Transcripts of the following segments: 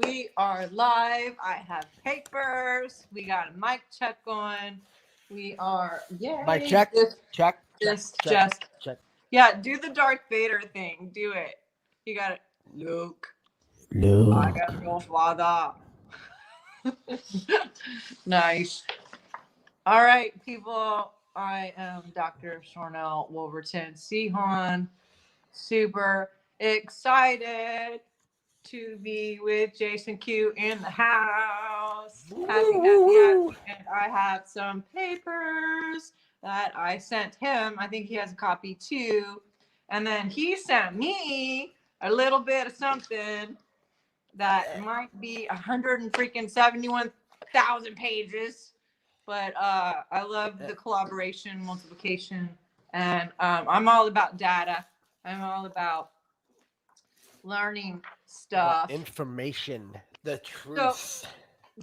We are live. I have papers. We got a mic check going. We are, My yay. check, check, check, check, Just, check. yeah, do the Darth Vader thing. Do it. You got it. Luke, I Luke. am your father. Nice. All right, people. I am Dr. Sharnael Wolverton-Sehon. Super excited to be with Jason Q in the house. Happy, happy, happy. And I have some papers that I sent him. I think he has a copy too. And then he sent me a little bit of something that might be 171,000 pages. But I love the collaboration, multiplication, and I'm all about data. I'm all about learning stuff. Information, the So truth.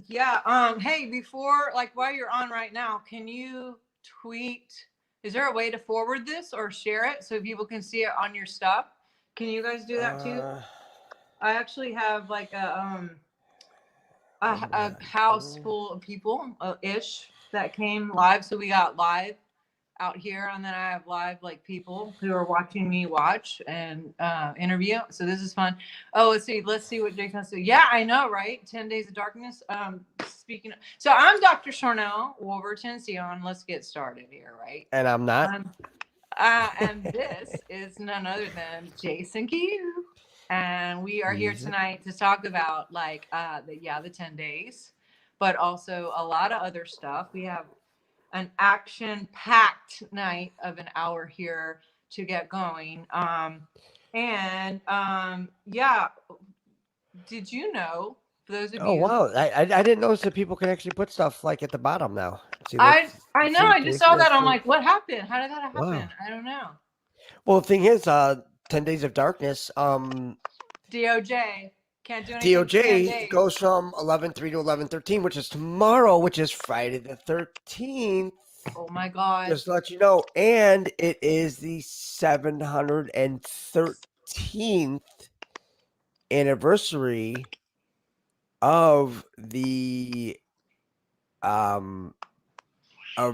yeah, hey, before while you're on right now, can you tweet? Is there a way to forward this or share it so people can see it on your stuff? Can you guys do that too? I actually have like a house full of people ish that came live, so we got live out here, and then I have live people who are watching me watch and interview. So this is fun. Oh, let's see what Jason has to say. Yeah, I know, right? 10 Days of Darkness. Speaking of, so I'm Dr. Sharnael Wolverton-Sehon. Let's get started here, right? And I'm not. And this is none other than Jason Q. And we are here tonight to talk about the 10 days, but also a lot of other stuff. We have an action-packed night of an hour here to get going. Yeah, did you know? For those of Oh you, wow! I didn't notice that people can actually put stuff at the bottom now. See, I know. I just saw that. I'm like, like, what happened? How did that happen? wow. I don't know. Well, the thing is, 10 Days of Darkness. DOJ can't do anything for 10 DOJ days. goes from 11/3 to 11/13, which is tomorrow, which is Friday the 13th. Oh my God! Just to let you know, and it is the 713th anniversary of the of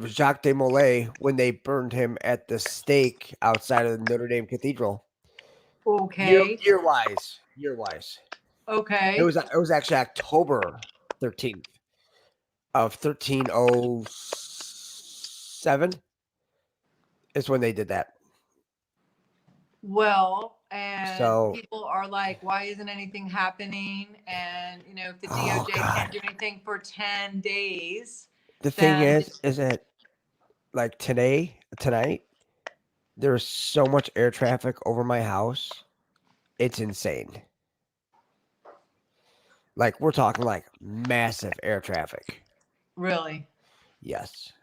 Jacques de Molay when they burned him at the stake outside of the Notre Dame Cathedral. Okay. Year wise. Okay. It was actually October 13th of 1307 is when they did that. Well, and So people are like, why isn't anything happening? And if the oh DOJ can't god. do anything for 10 days, The thing then is that tonight, there's so much air traffic over my house. It's insane. We're talking massive air traffic. really, Yes.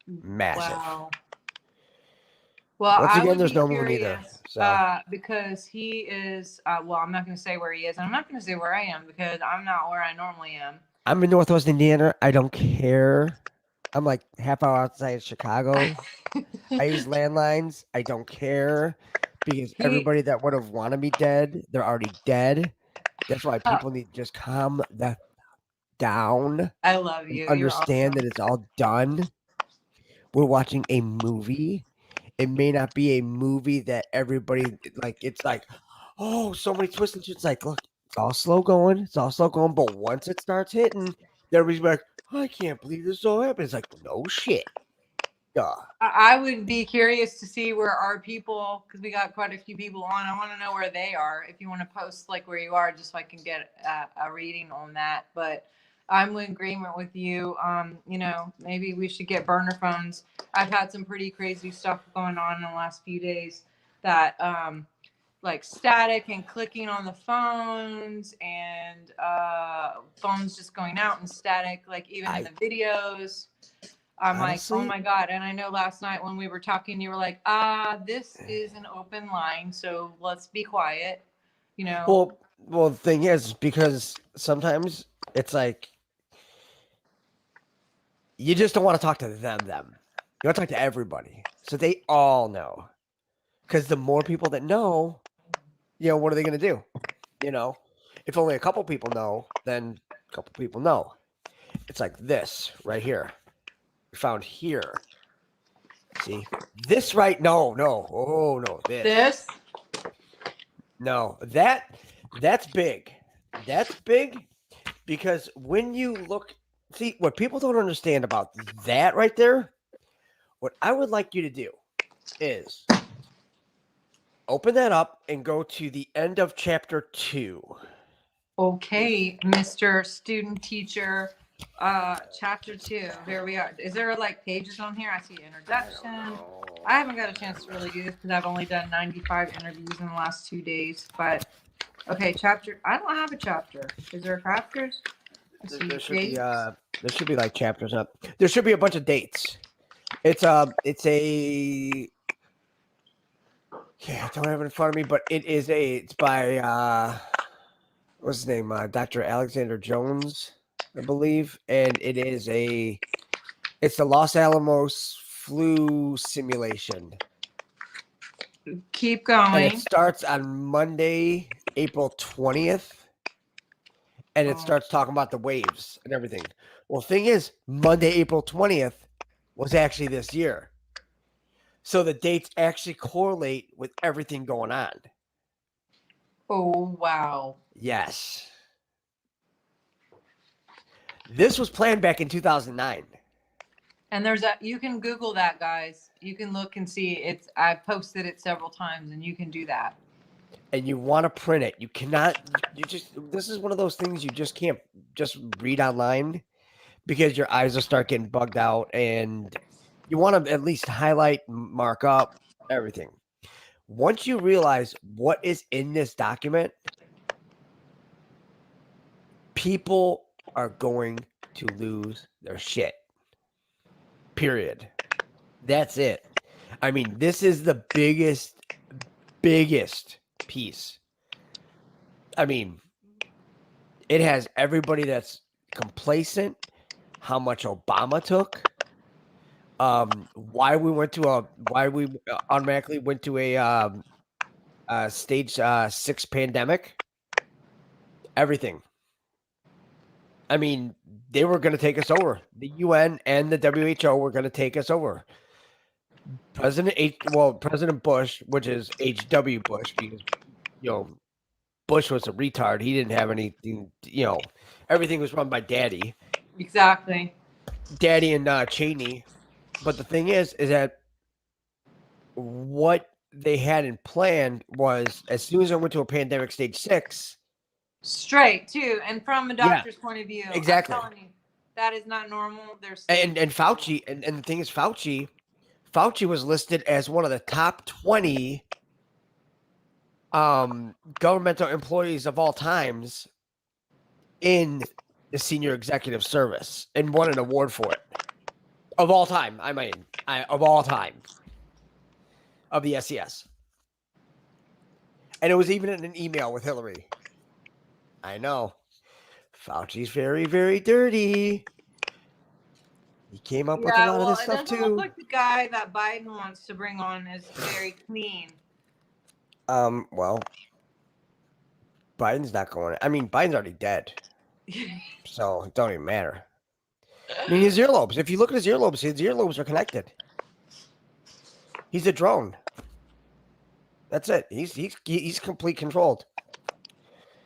Massive. wow. Well, Once I again, would there's be no moon either. curious So because he is, well, I'm not going to say where he is. And I'm not going to say where I am because I'm not where I normally am. I'm in Northwest Indiana. I don't care. I'm half hour outside Chicago. I use landlines. I don't care because everybody that would have wanted me dead, they're already dead. That's why people need to just calm down. I love you. Understand that it's all done. We're watching a movie. It may not be a movie that everybody it's oh, so many twists and shit. It's look, it's all slow going. But once it starts hitting, everybody's like, oh, I can't believe this all happened. It's no shit. Duh. I would be curious to see where our people, because we got quite a few people on. I want to know where they are. If you want to post where you are, just so I can get a reading on that. But I'm in agreement with you. Maybe we should get burner phones. I've had some pretty crazy stuff going on in the last few days that static and clicking on the phones and phones just going out and static, even in the videos. I'm honestly, oh my God. And I know last night when we were talking, you were like, this is an open line, so let's be quiet. Well, the thing is, because sometimes it's you just don't want to talk to them. You want to talk to everybody. So they all know. Because the more people that know, what are they going to do? If only a couple people know, then a couple people know. It's like this right here. We found here. See? This right? No. Oh no, This? No, that's big. That's big because when you look, see what people don't understand about that right there. What I would like you to do is open that up and go to the end of chapter 2. Okay, Mr. Student Teacher, chapter 2. Here we are. Is there like pages on here? I see introduction. I haven't got a chance to really do this because I've only done 95 interviews in the last 2 days. But okay, chapter. I don't have a chapter. Is there chapters? There should be like chapters up. There should be a bunch of dates. It's I don't have it in front of me, but it's by what's his name? Dr. Alexander Jones, I believe, and it's the Los Alamos flu simulation. Keep going. And it starts on Monday, April 20th. And it starts talking about the waves and everything. Well, thing is, Monday, April 20th was actually this year. So the dates actually correlate with everything going on. Oh, wow. Yes. This was planned back in 2009. And you can Google that, guys. You can look and see I've posted it several times and you can do that. And you want to print it. You cannot, this is one of those things you just can't just read online because your eyes will start getting bugged out, and you want to at least highlight, mark up everything. Once you realize what is in this document, people are going to lose their shit. Period. That's it. I mean, this is the biggest piece. I mean, it has everybody that's complacent, how much Obama took, why we automatically went to a stage 6 pandemic, everything. I mean, they were going to take us over. The UN and the WHO were going to take us over. President Bush, which is H.W. Bush, because Bush was a retard. He didn't have anything. Everything was run by Daddy. Exactly. Daddy and Cheney. But the thing is that what they had in plan was, as soon as I went to a pandemic stage 6, straight too, and from a doctor's point of view, exactly. I'm telling you, that is not normal. There's and Fauci, and the thing is, Fauci was listed as one of the top 20 governmental employees of all times in the senior executive service, and won an award for it of all time. Of all time of the SES, and it was even in an email with Hillary. I know Fauci's very, very dirty. He came up with a lot of this stuff too. It doesn't look like the guy that Biden wants to bring on is very clean. Well, Biden's not going. I mean, Biden's already dead, so it don't even matter. I mean, his earlobes. If you look at his earlobes are connected. He's a drone. That's it. He's complete controlled.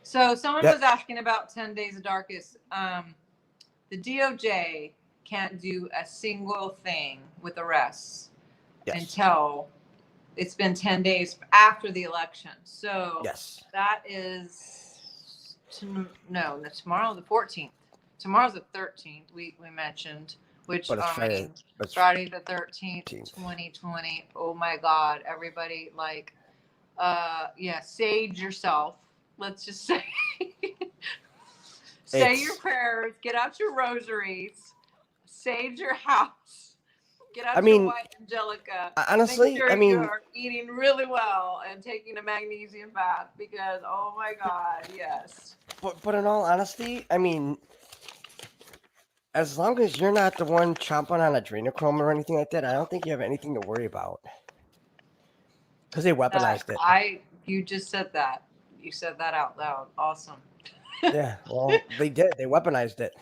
So someone was asking about 10 Days of Darkest. The DOJ can't do a single thing with arrests until it's been 10 days after the election. So that is tomorrow, the 14th. Tomorrow's the 13th. We mentioned, which Friday the 13th, 2020. Oh my God, everybody, sage yourself. Let's just say, say your prayers, get out your rosaries, sage your house, get out your white Angelica. Honestly, you're eating really well and taking a magnesium bath because, oh my God, yes. But in all honesty, I mean, as long as you're not the one chomping on adrenochrome or anything like that, I don't think you have anything to worry about. Because they weaponized it. You just said that. You said that out loud. Awesome. Yeah, well, they did. They weaponized it.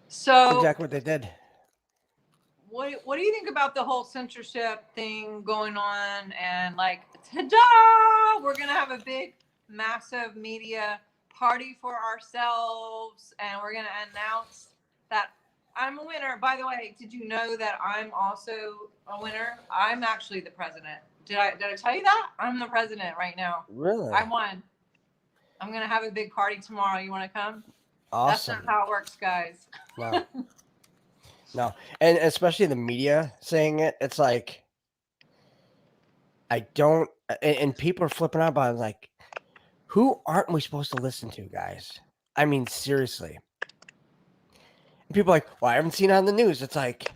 That's So exactly what they did. what do you think about the whole censorship thing going on? And like, ta-da! We're gonna have a big, massive media party for ourselves, and we're gonna announce that I'm a winner. By the way, did you know that I'm also a winner? I'm actually the president. Did I tell you that? I'm the president right now. Really? I won. I'm gonna have a big party tomorrow. You want to come? That's not Awesome. how it works, guys. No, no. And especially the media saying it, it's like, I don't, and people are flipping out about it. Like, who aren't we supposed to listen to, guys? I mean, seriously. And people are like, well, I haven't seen it on the news. It's like,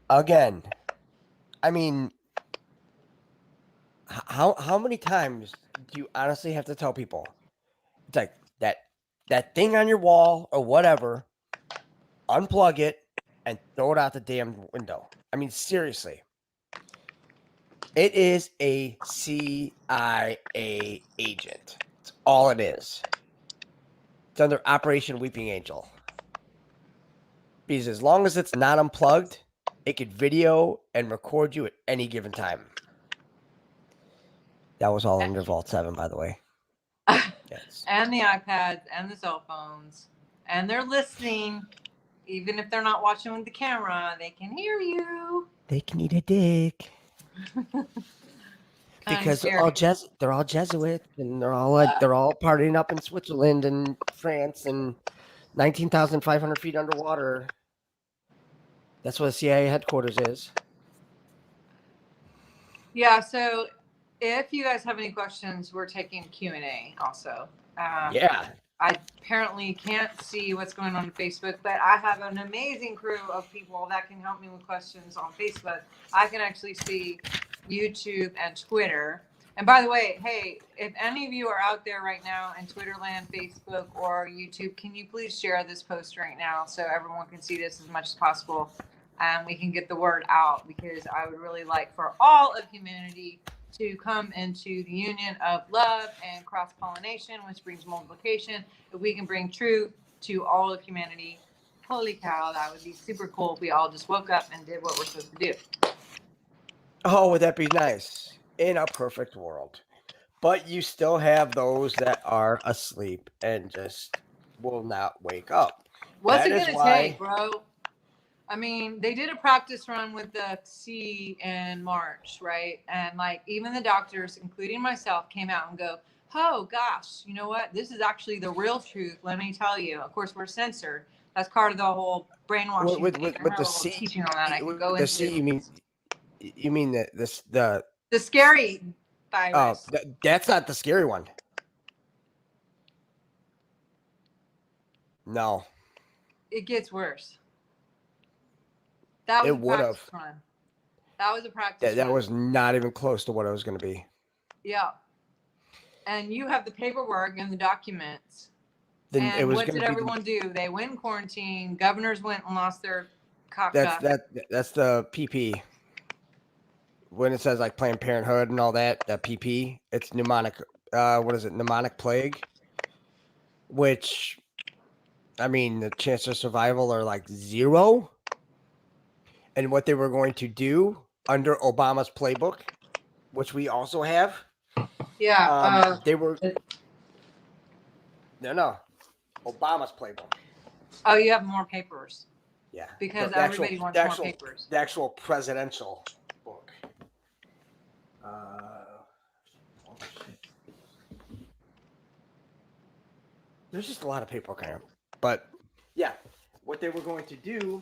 again, I mean, how many times do you honestly have to tell people? It's like that thing on your wall or whatever, unplug it and throw it out the damn window. I mean, seriously. It is a CIA agent. That's all it is. It's under Operation Weeping Angel. Because as long as it's not unplugged, it could video and record you at any given time. That was all under Vault 7, by the way. Yes. And the iPads and the cell phones. And they're listening. Even if they're not watching with the camera, they can hear you. They can eat a dick. Because they're all Jesuits, and they're all partying up in Switzerland and France and 19,500 feet underwater. That's what the CIA headquarters is. Yeah, so if you guys have any questions, we're taking Q&A also. Yeah. I apparently can't see what's going on Facebook, but I have an amazing crew of people that can help me with questions on Facebook. I can actually see YouTube and Twitter. And by the way, hey, if any of you are out there right now in Twitterland, Facebook, or YouTube, can you please share this post right now so everyone can see this as much as possible and we can get the word out, because I would really like for all of humanity to come into the union of love and cross-pollination, which brings multiplication. If we can bring truth to all of humanity, holy cow, that would be super cool if we all just woke up and did what we're supposed to do. Oh, would that be nice? In a perfect world. But you still have those that are asleep and just will not wake up. What's it going to take, bro? I mean, they did a practice run with the C in March, right? And like even the doctors, including myself, came out and go, oh gosh, you know what? This is actually the real truth. Let me tell you. Of course, we're censored. That's part of the whole brainwashing with thing. the C, teaching on that. I can go the into C. You mean the scary virus. that's not the scary one. No, it gets worse. That was it would have. run. That was a practice. That was not even close to what it was going to be. Yeah. And you have the paperwork and the documents. Then and what did everyone do? They went in quarantine. Governors went and lost their cock. That's the PP. When it says like Planned Parenthood and all that PP, it's pneumonic. What is it? Pneumonic plague. Which, I mean, the chance of survival are like 0. And what they were going to do under Obama's playbook, which we also have. Yeah. They were. No. Obama's playbook. Oh, you have more papers. Yeah. Because everybody wants more papers. The actual presidential book. There's just a lot of paperwork here. But, yeah. What they were going to do.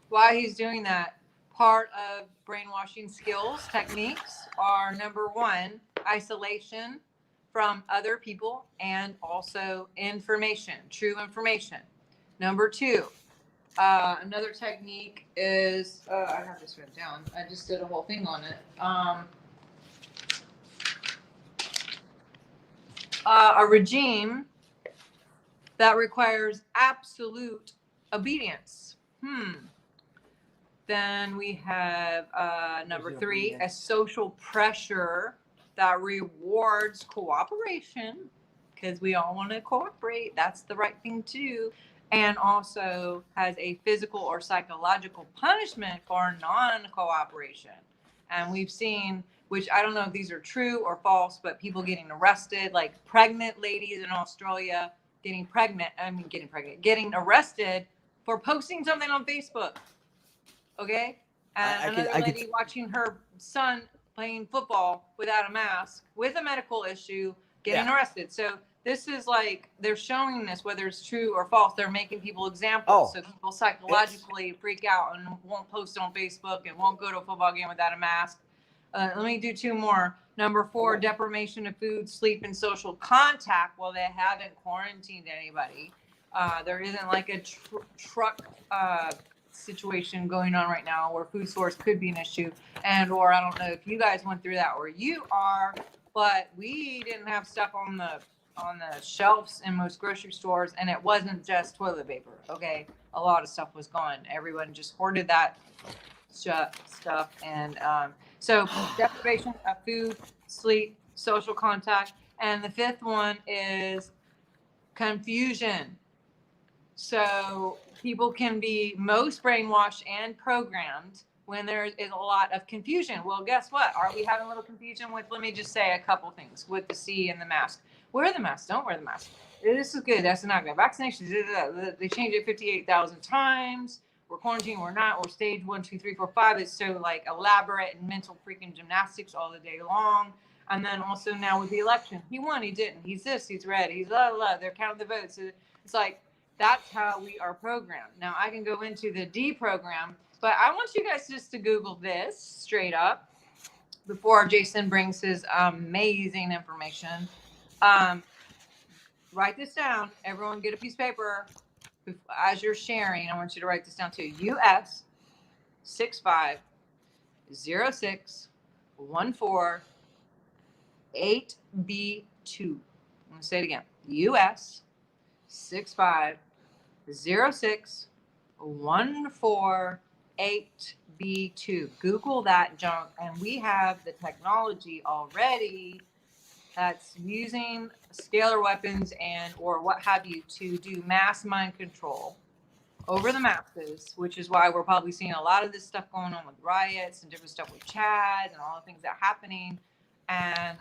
Why he's doing that, part of brainwashing skills, techniques are number 1, isolation from other people and also information, true information. Number 2, another technique is, I have this written down. I just did a whole thing on it. A regime that requires absolute obedience. Then we have number 3, a social pressure that rewards cooperation, because we all want to cooperate. That's the right thing to do. And also has a physical or psychological punishment for non-cooperation. And we've seen, which I don't know if these are true or false, but people getting arrested, like pregnant ladies in Australia getting arrested for posting something on Facebook. Okay? And another lady watching her son playing football without a mask with a medical issue getting arrested. So this is like, they're showing this, whether it's true or false. They're making people examples. So people psychologically freak out and won't post on Facebook and won't go to a football game without a mask. Let me do 2 more. Number 4, deprivation of food, sleep, and social contact. Well, they haven't quarantined anybody. There isn't like a truck situation going on right now where food source could be an issue, and or I don't know if you guys went through that where you are, but we didn't have stuff on the shelves in most grocery stores, and it wasn't just toilet paper. Okay, a lot of stuff was gone. Everyone just hoarded that stuff, and so deprivation of food, sleep, social contact, and the 5th one is confusion. So people can be most brainwashed and programmed when there is a lot of confusion. Well, guess what? Are we having a little confusion with, let me just say a couple things with the C and the mask. Wear the mask, don't wear the mask. This is good, that's not good. Vaccinations, they changed it 58,000 times. We're quarantined, we're not, we're stage 1, 2, 3, 4, 5. It's so like elaborate and mental freaking gymnastics all the day long. And then also now with the election, he won, he didn't, he's this, he's red, he's blah, they're counting the votes. It's like, that's how we are programmed. Now I can go into the D program, but I want you guys just to Google this straight up before Jason brings his amazing information. Write this down. Everyone get a piece of paper. As you're sharing, I want you to write this down too. US 6506148B2. I'm going to say it again. US 6506148B2. Google that junk, and we have the technology already that's using scalar weapons and or what have you to do mass mind control over the masses, which is why we're probably seeing a lot of this stuff going on with riots and different stuff with Chad and all the things that are happening. And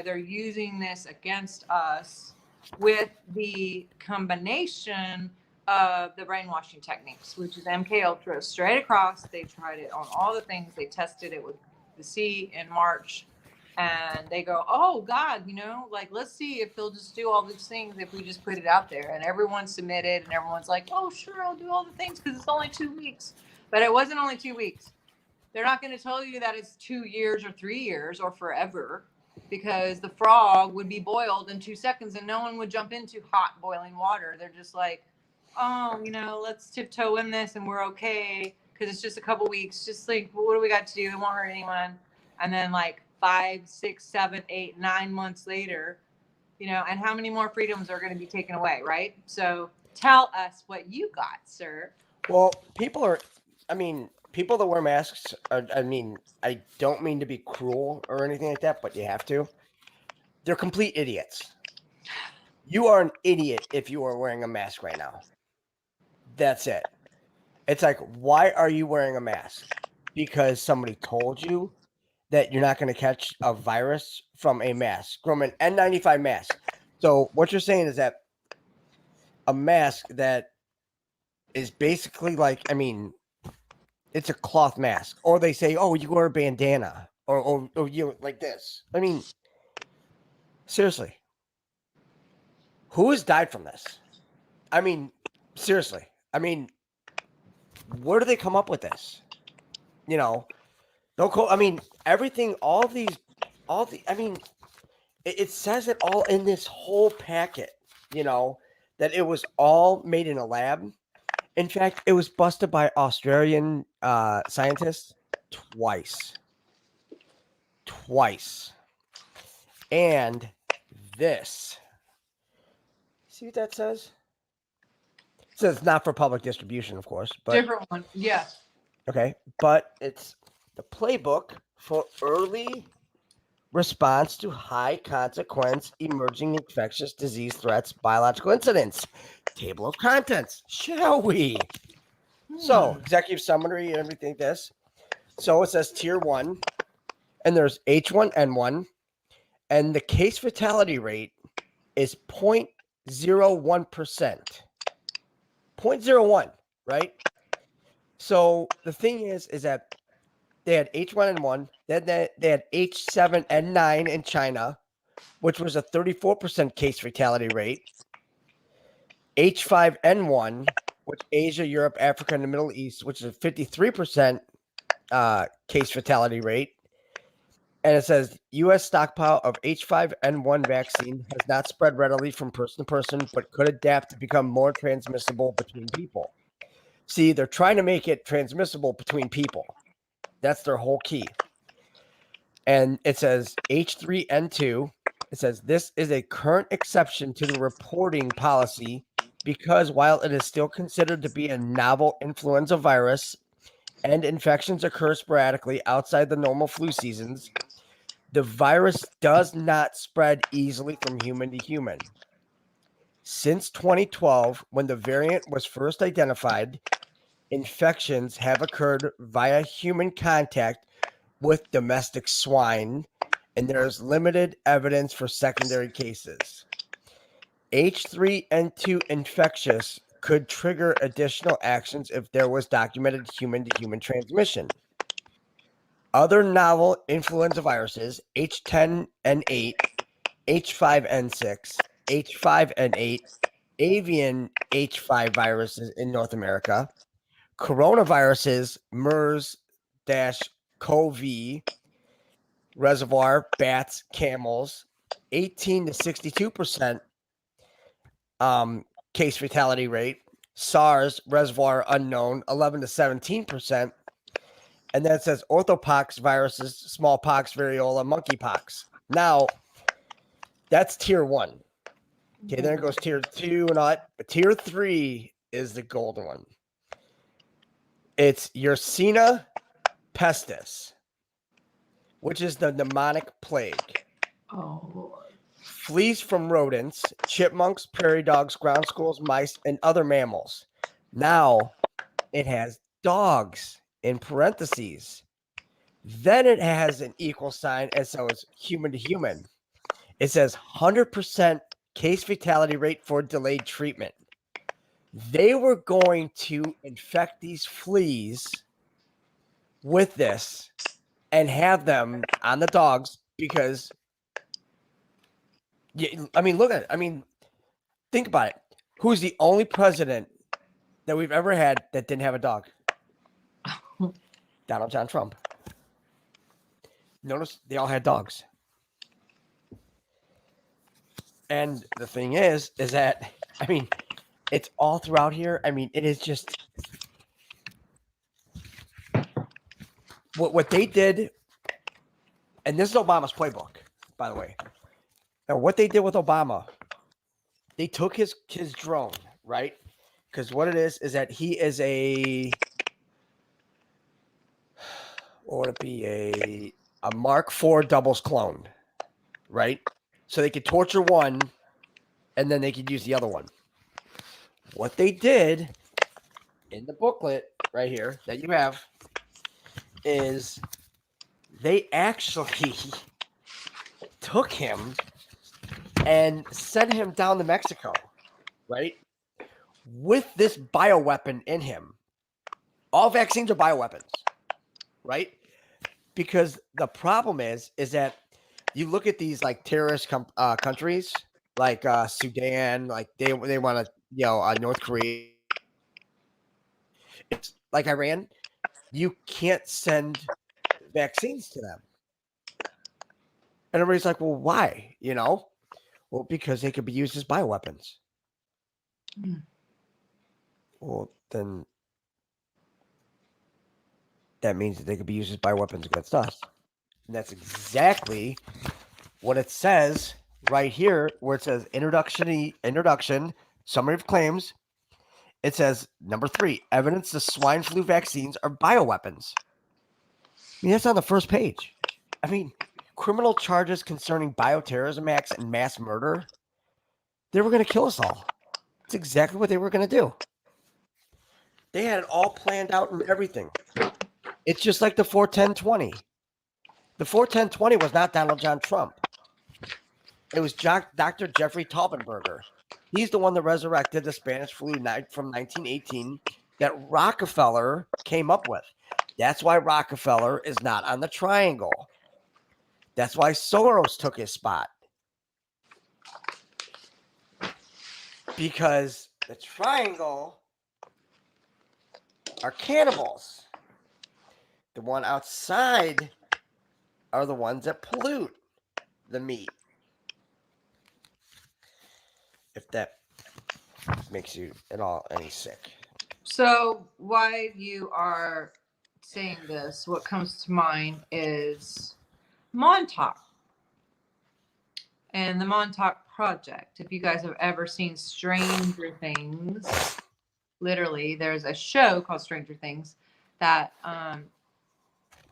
they're using this against us with the combination of the brainwashing techniques, which is MK Ultra straight across. They tried it on all the things. They tested it with the C in March, and they go, oh God, like, let's see if they'll just do all these things if we just put it out there. And everyone submitted, and everyone's like, oh sure, I'll do all the things because it's only 2 weeks. But it wasn't only 2 weeks. They're not going to tell you that it's 2 years or 3 years or forever, because the frog would be boiled in 2 seconds and no one would jump into hot boiling water. They're just like, oh, let's tiptoe in this and we're okay because it's just a couple weeks. Just like, what do we got to do? It won't hurt anyone. And then like 5, 6, 7, 8, 9 months later, and how many more freedoms are going to be taken away, right? So tell us what you got, sir. Well, people that wear masks are, I don't mean to be cruel or anything like that, but you have to. They're complete idiots. You are an idiot if you are wearing a mask right now. That's it. It's like, why are you wearing a mask? Because somebody told you that you're not going to catch a virus from a mask, from an N95 mask. So what you're saying is that a mask that is basically like, it's a cloth mask. Or they say, oh, you wear a bandana. Or you like this. Seriously. Who has died from this? Seriously. Where do they come up with this? Don't call. Everything. It says it all in this whole packet. That it was all made in a lab. In fact, it was busted by Australian scientists twice. And this. See what that says? It says not for public distribution, of course. But different one, yeah. Okay, but it's the playbook for early response to high consequence emerging infectious disease threats, biological incidents. Table of contents, shall we? So, executive summary and everything. This. So it says tier 1, and there's H1N1, and the case fatality rate is 0.01%. 0.01, right? So the thing is that they had H1N1, then they had H7N9 in China, which was a 34% case fatality rate. H5N1, which Asia, Europe, Africa, and the Middle East, which is a 53% case fatality rate. And it says U.S. stockpile of H5N1 vaccine has not spread readily from person to person, but could adapt to become more transmissible between people. See, they're trying to make it transmissible between people. That's their whole key. And it says H3N2. It says this is a current exception to the reporting policy because while it is still considered to be a novel influenza virus and infections occur sporadically outside the normal flu seasons, the virus does not spread easily from human to human. Since 2012, when the variant was first identified, infections have occurred via human contact with domestic swine, and there is limited evidence for secondary cases. H3N2 infectious could trigger additional actions if there was documented human-to-human transmission. Other novel influenza viruses, H10N8, H5N6, H5N8, avian H5 viruses in North America, coronaviruses, MERS-CoV, reservoir, bats, camels, 18 to 62% case fatality rate. SARS, reservoir unknown, 11 to 17%. And then it says orthopox viruses, smallpox, variola, monkeypox. Now, that's tier 1. Okay, then it goes tier 2 and all that. But tier 3 is the golden one. It's Yersinia pestis, which is the pneumonic plague. Oh, Lord. Fleas from rodents, chipmunks, prairie dogs, ground squirrels, mice, and other mammals. Now it has dogs in parentheses. Then it has an equal sign, and so it's human to human. It says 100% case fatality rate for delayed treatment. They were going to infect these fleas with this and have them on the dogs because, I mean, look at it. I mean, think about it. Who's the only president that we've ever had that didn't have a dog? Donald John Trump. Notice they all had dogs. And the thing is that, I mean, it's all throughout here. I mean, it is just what they did. And this is Obama's playbook, by the way. Now, what they did with Obama, they took his drone, right? Because what it is that he is what would it be? A Mark IV doubles clone, right? So they could torture one and then they could use the other one. What they did in the booklet right here that you have is they actually took him and sent him down to Mexico, right? With this bioweapon in him. All vaccines are bioweapons, right? Because the problem is that you look at these like terrorist countries like Sudan, like they want to, North Korea. It's like Iran. You can't send vaccines to them. And everybody's like, well, why? Well, because they could be used as bioweapons. Well, then that means that they could be used as bioweapons against us. And that's exactly what it says right here, where it says introduction, summary of claims. It says, number 3, evidence the swine flu vaccines are bioweapons. I mean, that's on the first page. I mean, criminal charges concerning bioterrorism acts and mass murder. They were going to kill us all. That's exactly what they were going to do. They had it all planned out and everything. It's just like the 41020. The 41020 was not Donald John Trump. It was Dr. Jeffrey Taubenberger. He's the one that resurrected the Spanish flu from 1918 that Rockefeller came up with. That's why Rockefeller is not on the triangle. That's why Soros took his spot. Because the triangle are cannibals. The one outside are the ones that pollute the meat. If that makes you at all any sick. So while you are saying this, what comes to mind is Montauk and the Montauk Project. If you guys have ever seen Stranger Things, literally, there's a show called Stranger Things that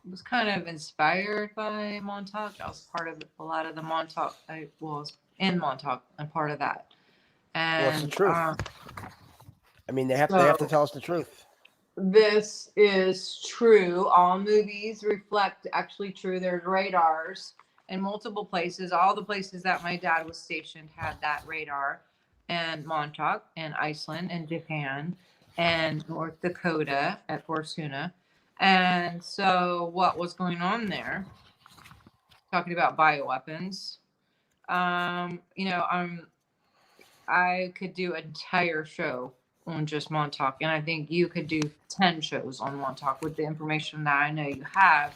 was kind of inspired by Montauk. I was part of a lot of the Montauk. I was in Montauk and part of that. And what's the truth? I mean, they have to tell us the truth. This is true. All movies reflect actually true. There's radars in multiple places. All the places that my dad was stationed had that radar. And Montauk and Iceland and Japan and North Dakota at Fortuna. And so what was going on there? Talking about bioweapons. I could do an entire show on just Montauk, and I think you could do 10 shows on Montauk with the information that I know you have.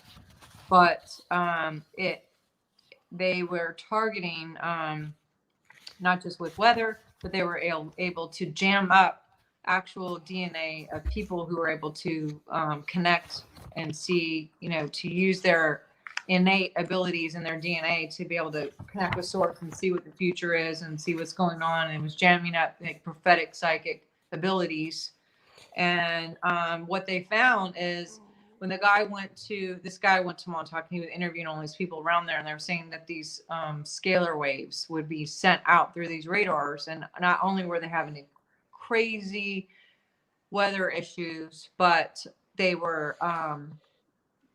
But they were targeting not just with weather, but they were able to jam up actual DNA of people who were able to connect and see, to use their innate abilities in their DNA to be able to connect with source and see what the future is and see what's going on. And it was jamming up like prophetic psychic abilities. And what they found is when this guy went to Montauk, he was interviewing all these people around there, and they were saying that these scalar waves would be sent out through these radars. And not only were they having crazy weather issues, but they were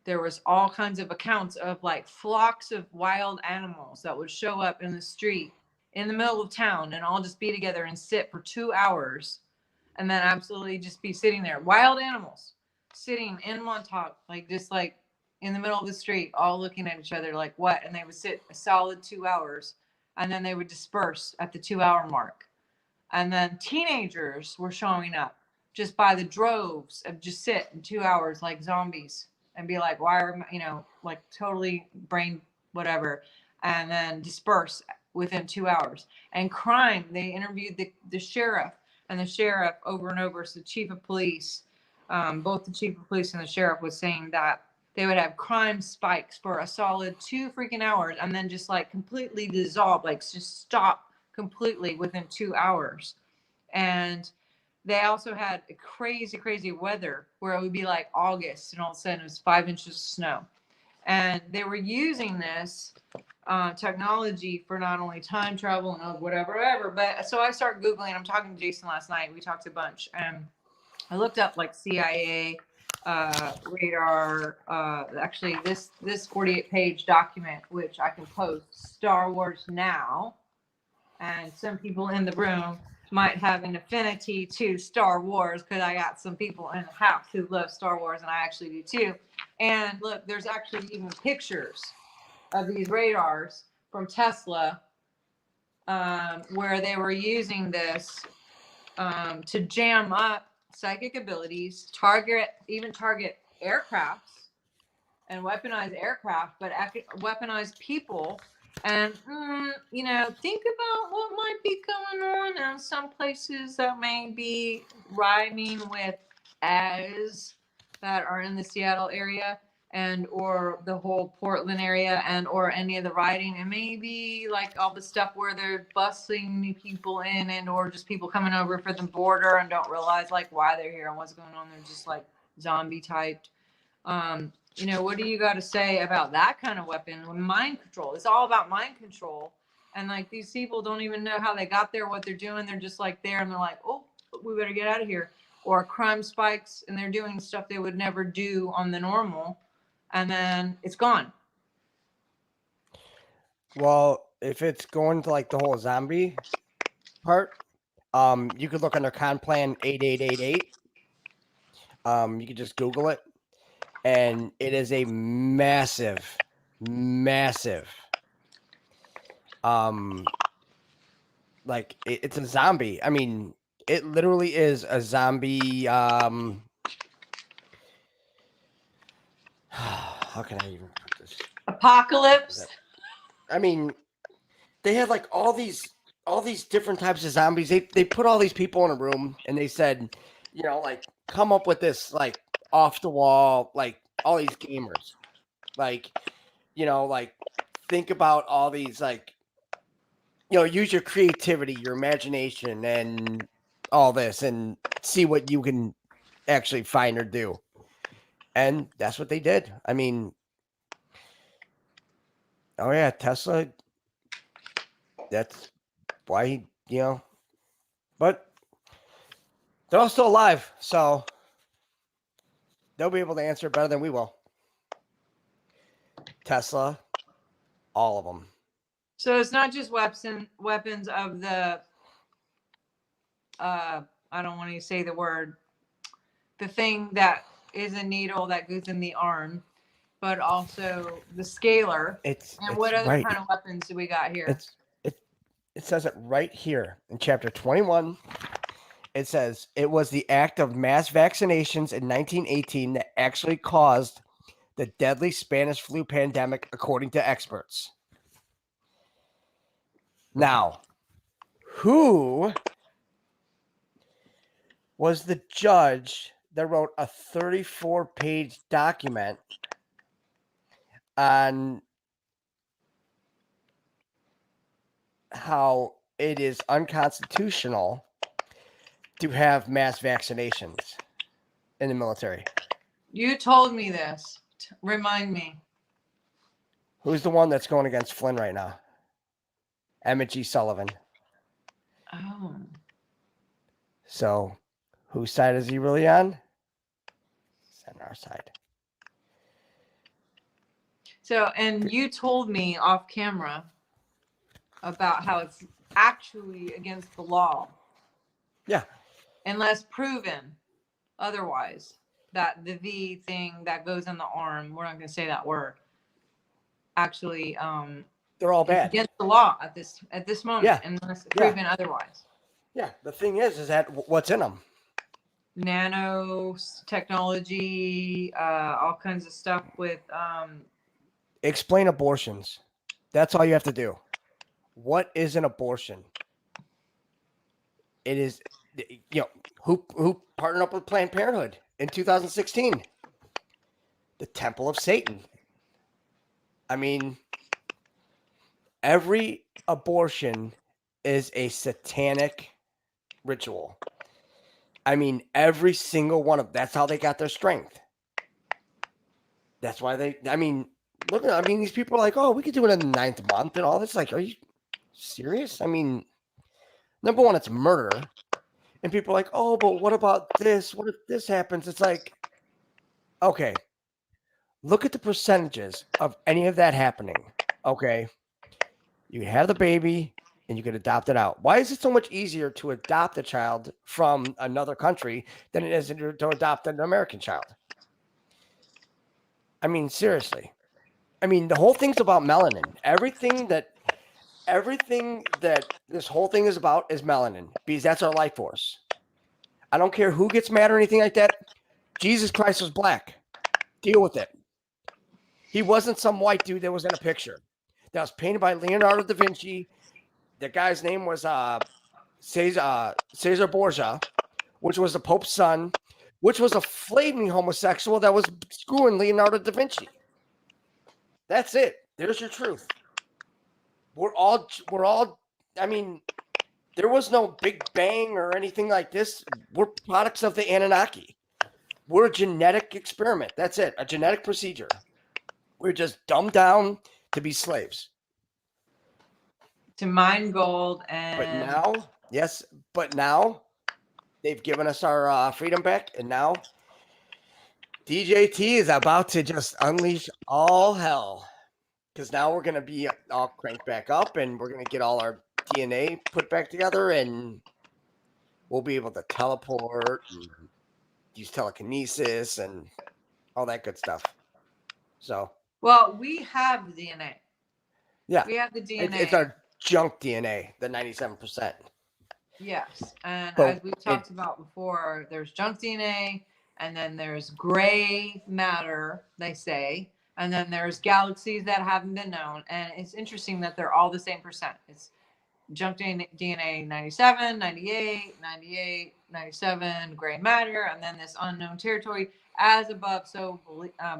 there was all kinds of accounts of like flocks of wild animals that would show up in the street in the middle of town and all just be together and sit for 2 hours and then absolutely just be sitting there. Wild animals sitting in Montauk, like just like in the middle of the street, all looking at each other like what? And they would sit a solid 2 hours and then they would disperse at the 2 hour mark. And then teenagers were showing up just by the droves of just sit in 2 hours like zombies and be like, why are, like totally brain whatever, and then disperse within 2 hours. And crime, they interviewed the sheriff, and the sheriff over and over, so the chief of police, both the chief of police and the sheriff was saying that they would have crime spikes for a solid 2 freaking hours and then just like completely dissolve, like just stop completely within 2 hours. And they also had a crazy weather where it would be like August and all of a sudden it was 5 inches of snow. And they were using this technology for not only time travel and whatever, but so I started Googling. I'm talking to Jason last night. We talked a bunch, and I looked up like CIA radar. Actually, this 48-page document, which I can post, Star Wars Now, and some people in the room might have an affinity to Star Wars because I got some people in the house who love Star Wars, and I actually do too. And look, there's actually even pictures of these radars from Tesla where they were using this to jam up psychic abilities, target aircrafts and weaponize aircraft, but weaponize people. And, think about what might be going on in some places that may be rhyming with as that are in the Seattle area. and or the whole Portland area and or any of the rioting, and maybe like all the stuff where they're busing people in and or just people coming over for the border and don't realize like why they're here and what's going on. They're just like zombie typed. What do you got to say about that kind of weapon? Mind control. It's all about mind control. And like these people don't even know how they got there, what they're doing. They're just like there and they're like, oh, we better get out of here. Or crime spikes and they're doing stuff they would never do on the normal. And then it's gone. Well, if it's going to like the whole zombie part, you could look under Con Plan 8888. You could just Google it, and it is a massive, like it's a zombie. I mean, it literally is a zombie. How can I even put this? Apocalypse. I mean, they had like all these different types of zombies. They put all these people in a room and they said, like come up with this like off the wall, like all these gamers, like like think about all these like use your creativity, your imagination, and all this, and see what you can actually find or do. And that's what they did. I mean, oh yeah, Tesla. That's why but they're all still alive, so they'll be able to answer better than we will. Tesla, all of them. So it's not just weapons of the I don't want to say the word, the thing that is a needle that goes in the arm, but also the scalar. And what other kind of weapons do we got here? It says it right here in chapter 21. It says it was the act of mass vaccinations in 1918 that actually caused the deadly Spanish flu pandemic, according to experts. Now, who was the judge that wrote a 34-page document on how it is unconstitutional to have mass vaccinations in the military? You told me this. Remind me. Who's the one that's going against Flynn right now? Emmett G. Sullivan. Oh. So, whose side is he really on? He's on our side. So, and you told me off camera about how it's actually against the law. Yeah. Unless proven otherwise, that the V thing that goes in the arm, we're not going to say that word, actually they're all bad. Against the law at this moment, yeah. Unless proven otherwise. Yeah, the thing is that what's in them? Nanotechnology, all kinds of stuff with explain abortions. That's all you have to do. What is an abortion? It is, who partnered up with Planned Parenthood in 2016? The Temple of Satan. I mean, every abortion is a satanic ritual. I mean, every single one of them. That's how they got their strength. That's why these people are like, oh, we could do it in the 9th month and all this. Like, are you serious? I mean, number one, it's murder. And people are like, oh, but what about this? What if this happens? It's like, okay, look at the percentages of any of that happening. Okay, you have the baby and you can adopt it out. Why is it so much easier to adopt a child from another country than it is to adopt an American child? I mean, seriously. I mean, the whole thing's about melanin. Everything that this whole thing is about is melanin, because that's our life force. I don't care who gets mad or anything like that. Jesus Christ was black. Deal with it. He wasn't some white dude that was in a picture that was painted by Leonardo da Vinci. The guy's name was Caesar Borgia, which was the Pope's son, which was a flaming homosexual that was screwing Leonardo da Vinci. That's it. There's your truth. We're all, I mean, there was no Big Bang or anything like this. We're products of the Anunnaki. We're a genetic experiment. That's it. A genetic procedure. We're just dumbed down to be slaves. To mine gold But and now, yes, but now they've given us our freedom back, and now DJT is about to just unleash all hell. Because now we're going to be all cranked back up, and we're going to get all our DNA put back together, and we'll be able to teleport and use telekinesis and all that good stuff. So, well, we have the DNA. yeah, We have the DNA. it's our junk DNA, the 97%. Yes, and But as we've talked about before, there's junk DNA, and then there's gray matter, they say, and then there's galaxies that haven't been known. And it's interesting that they're all the same percent. It's junk DNA 97, 98, 98, 97, gray matter, and then this unknown territory, as above, so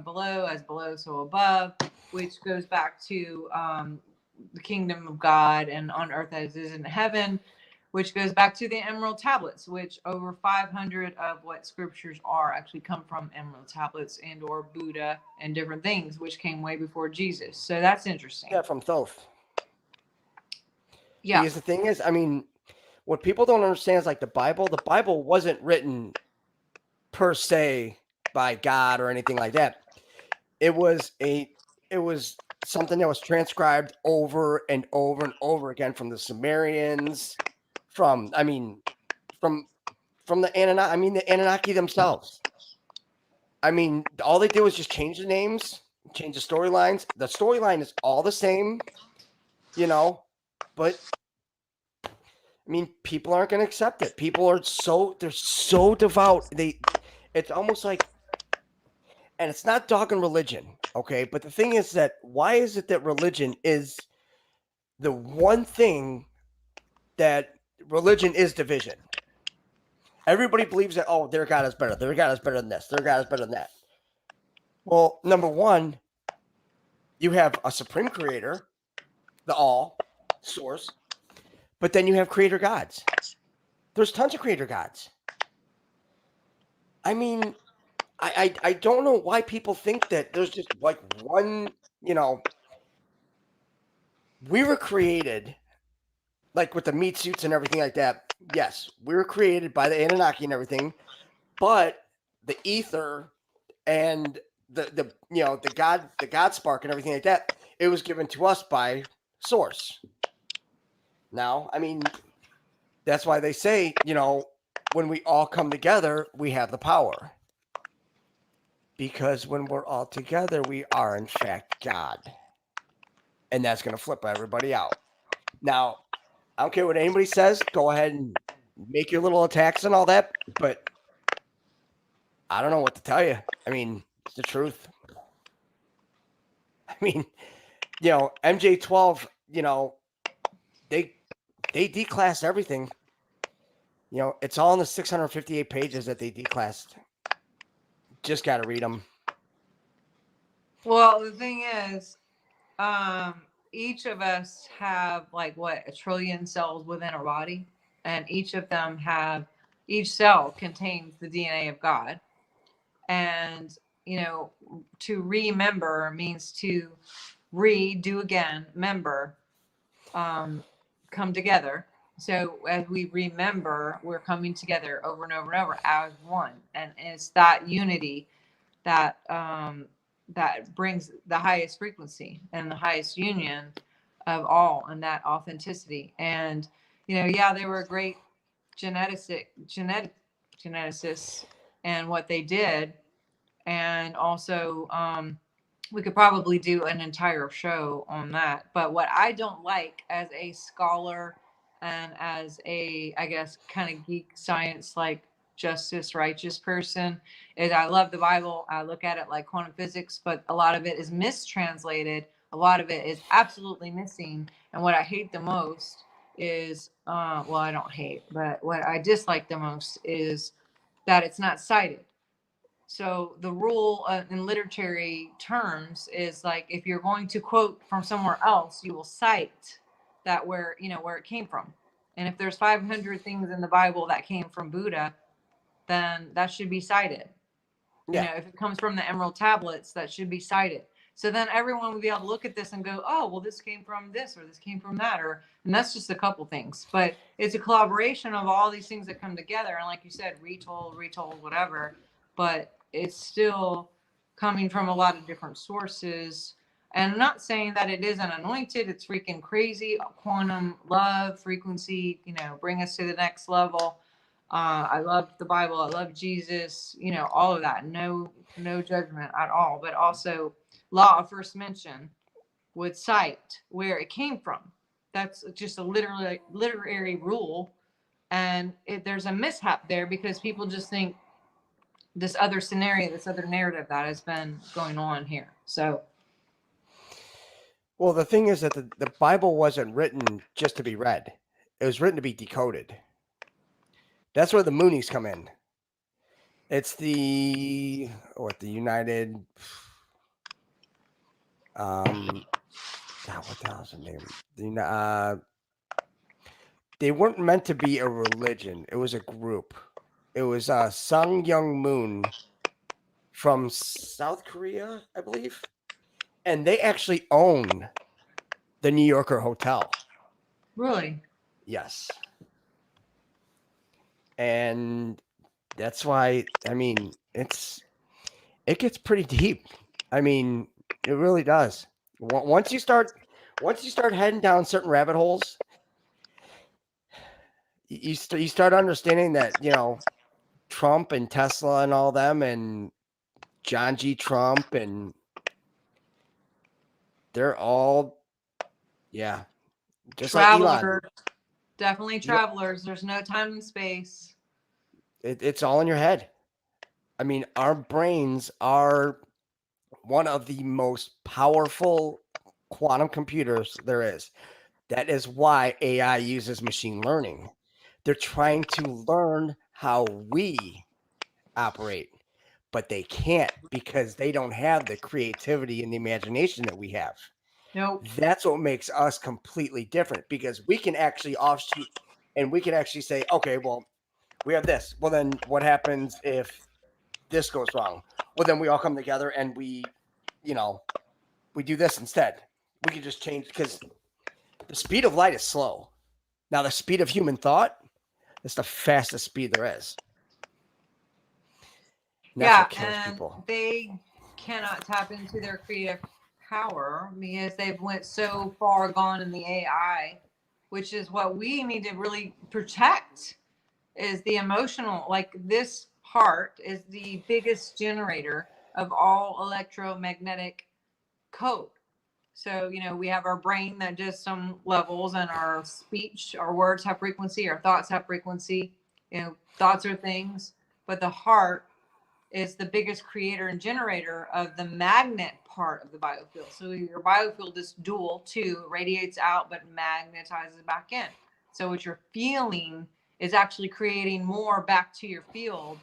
below, as below, so above, which goes back to the kingdom of God and on earth as is in heaven, which goes back to the emerald tablets, which over 500 of what scriptures are actually come from emerald tablets and or Buddha and different things, which came way before Jesus. So that's interesting. yeah, from Thoth. Yeah. Because the thing is, I mean, what people don't understand is like the Bible wasn't written per se by God or anything like that. It was something that was transcribed over and over and over again from the Sumerians, from the Anunnaki, the Anunnaki themselves. I mean, all they did was just change the names, change the storylines. The storyline is all the same, but I mean, people aren't going to accept it. People are they're so devout. It's almost like, and it's not dogging religion, okay? But the thing is that why is it that religion is the one thing that religion is division? Everybody believes that, oh, their God is better. Their God is better than this. Their God is better than that. Well, number one, you have a supreme creator, the all source, but then you have creator gods. There's tons of creator gods. I mean, I don't know why people think that there's just like one, we were created like with the meat suits and everything like that. Yes, we were created by the Anunnaki and everything, but the ether and the God spark and everything like that, it was given to us by source. Now, I mean, that's why they say, when we all come together, we have the power. Because when we're all together, we are in fact God. And that's going to flip everybody out. Now, I don't care what anybody says. Go ahead and make your little attacks and all that. But I don't know what to tell you. I mean, it's the truth. I mean, MJ12, they declassed everything. It's all in the 658 pages that they declassed. Just got to read them. Well, the thing is, each of us have like what, 1 trillion cells within our body, and each cell contains the DNA of God. And to remember means to do again, member, come together. So as we remember, we're coming together over and over and over as one, and it's that unity that that brings the highest frequency and the highest union of all, and that authenticity. And they were great geneticists and what they did. And also we could probably do an entire show on that. But what I don't like as a scholar and as a, I guess, kind of geek science, like justice righteous person, is I love the Bible. I look at it like quantum physics, but a lot of it is mistranslated. A lot of it is absolutely missing. And what I hate the most is, well, I don't hate, but what I dislike the most is that it's not cited. So the rule in literary terms is like if you're going to quote from somewhere else, you will cite that where where it came from. And if there's 500 things in the Bible that came from Buddha, then that should be cited. Yeah. If it comes from the Emerald Tablets, that should be cited. So then everyone would be able to look at this and go, oh, well, this came from this or this came from that. And that's just a couple things. But it's a collaboration of all these things that come together. And like you said, retold, whatever. But it's still coming from a lot of different sources. And I'm not saying that it isn't anointed. It's freaking crazy. Quantum love, frequency, bring us to the next level. I love the Bible. I love Jesus. All of that. No judgment at all. But also, law of first mention would cite where it came from. That's just a literary rule, and there's a mishap there because people just think this other scenario, this other narrative that has been going on here. So, Well, the thing is that the Bible wasn't written just to be read. It was written to be decoded. That's where the Moonies come in. It's the United God, what the hell's the name? They weren't meant to be a religion. It was a group. It was Sung Young Moon from South Korea, I believe. And they actually own the New Yorker Hotel. really? Yes. And that's why, I mean, it gets pretty deep. I mean, it really does. Once you start heading down certain rabbit holes, you start understanding that, Trump and Tesla and all them and John G. Trump and they're all, yeah, just like Elon. Travelers. Definitely travelers. There's no time and space. It's all in your head. I mean, our brains are one of the most powerful quantum computers there is. That is why AI uses machine learning. They're trying to learn how we operate, but they can't because they don't have the creativity and the imagination that we have. Nope. That's what makes us completely different because we can actually offshoot and we can actually say, okay, well, we have this. Well, then what happens if this goes wrong? Well, then we all come together and we do this instead. We can just change because the speed of light is slow. Now, the speed of human thought is the fastest speed there is. And that's what kills people. They cannot tap into their creative power because they've went so far gone in the AI, which is what we need to really protect is the emotional. Like this heart is the biggest generator of all electromagnetic code. So, we have our brain that does some levels and our speech, our words have frequency, our thoughts have frequency. Thoughts are things, but the heart is the biggest creator and generator of the magnet part of the biofield. So your biofield is dual too, radiates out but magnetizes back in. So what you're feeling is actually creating more back to your field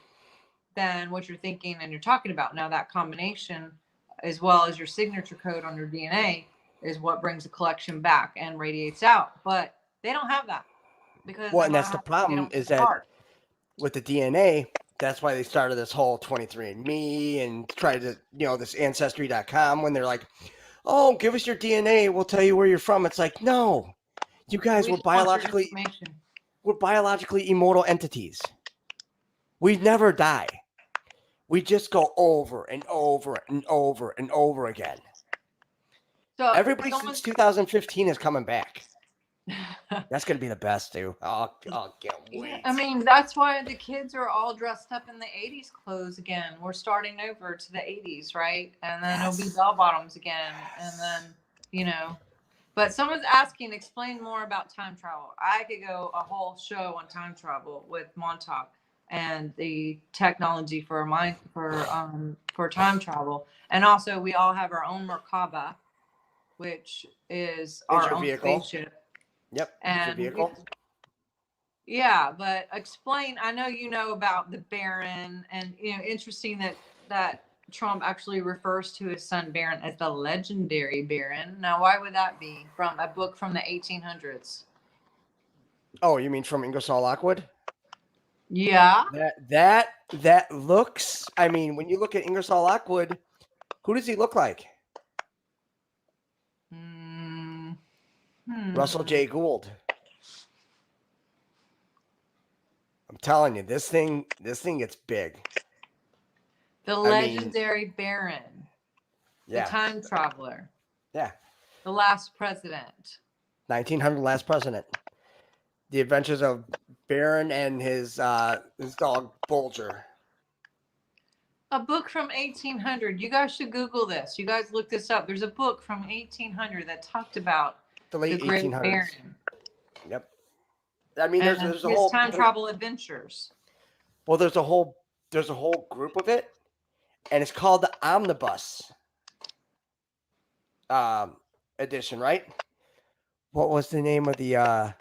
than what you're thinking and you're talking about. Now that combination, as well as your signature code on your DNA, is what brings the collection back and radiates out. But they don't have that because and that's the problem is that with the DNA, that's why they started this whole 23andMe and tried to, this Ancestry.com when they're like, oh, give us your DNA. We'll tell you where you're from. It's like, no, you guys were biologically immortal entities. We never die. We just go over and over and over and over again. So everybody since 2015 is coming back. That's going to be the best, too. Oh, can't wait. I mean, that's why the kids are all dressed up in the 80s clothes again. We're starting over to the 80s, right? And then it'll be bell bottoms again. And then, But someone's asking, explain more about time travel. I could go a whole show on time travel with Montauk and the technology for time travel. And also, we all have our own Merkaba, which is our own spaceship. Yep. And vehicle. Yeah, but explain. I know you know about the Baron, and interesting that that Trump actually refers to his son Barron as the legendary Barron. Now, why would that be from a book from the 1800s? Oh, you mean from Ingersoll Lockwood? Yeah. That looks. I mean, when you look at Ingersoll Lockwood, who does he look like? Russell J. Gould. I'm telling you, this thing gets big. The legendary Baron. Yeah. The time traveler. Yeah. The last president. 1900 last president. The adventures of Baron and his dog Bulger. A book from 1800. You guys should Google this. You guys look this up. There's a book from 1800 that talked about the late Great 1800s. Baron. Yep. I mean, there's a whole time travel adventures. Well, there's a whole group of it, and it's called the Omnibus edition, right? What was the name of the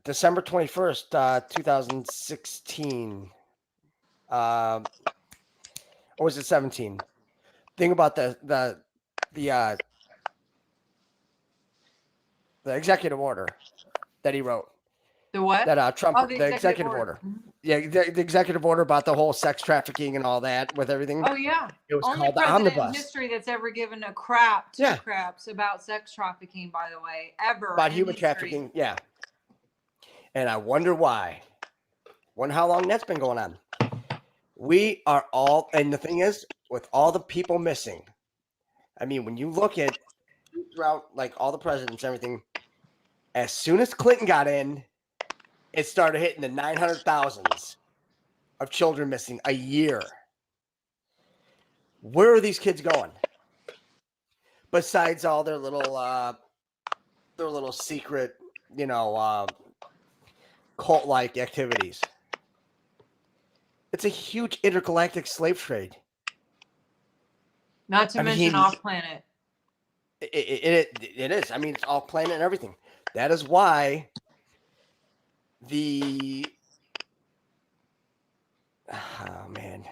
December 21st, 2016, or was it 17? Thing about the executive order that he wrote. The what? That Trump, the executive order. Yeah, the executive order about the whole sex trafficking and all that with everything. Oh yeah, it was only called the president Omnibus. in history that's ever given a crap, craps about sex trafficking. By the way, ever about human trafficking. Yeah, and I wonder why. Wonder how long that's been going on. We are all, and the thing is, with all the people missing, I mean, when you look at throughout like all the presidents, everything, as soon as Clinton got in, it started hitting the 900,000s of children missing a year. Where are these kids going? Besides all their little secret, cult-like activities. It's a huge intergalactic slave trade. Not to mention off planet. It is. I mean, it's off planet and everything. That is why oh man,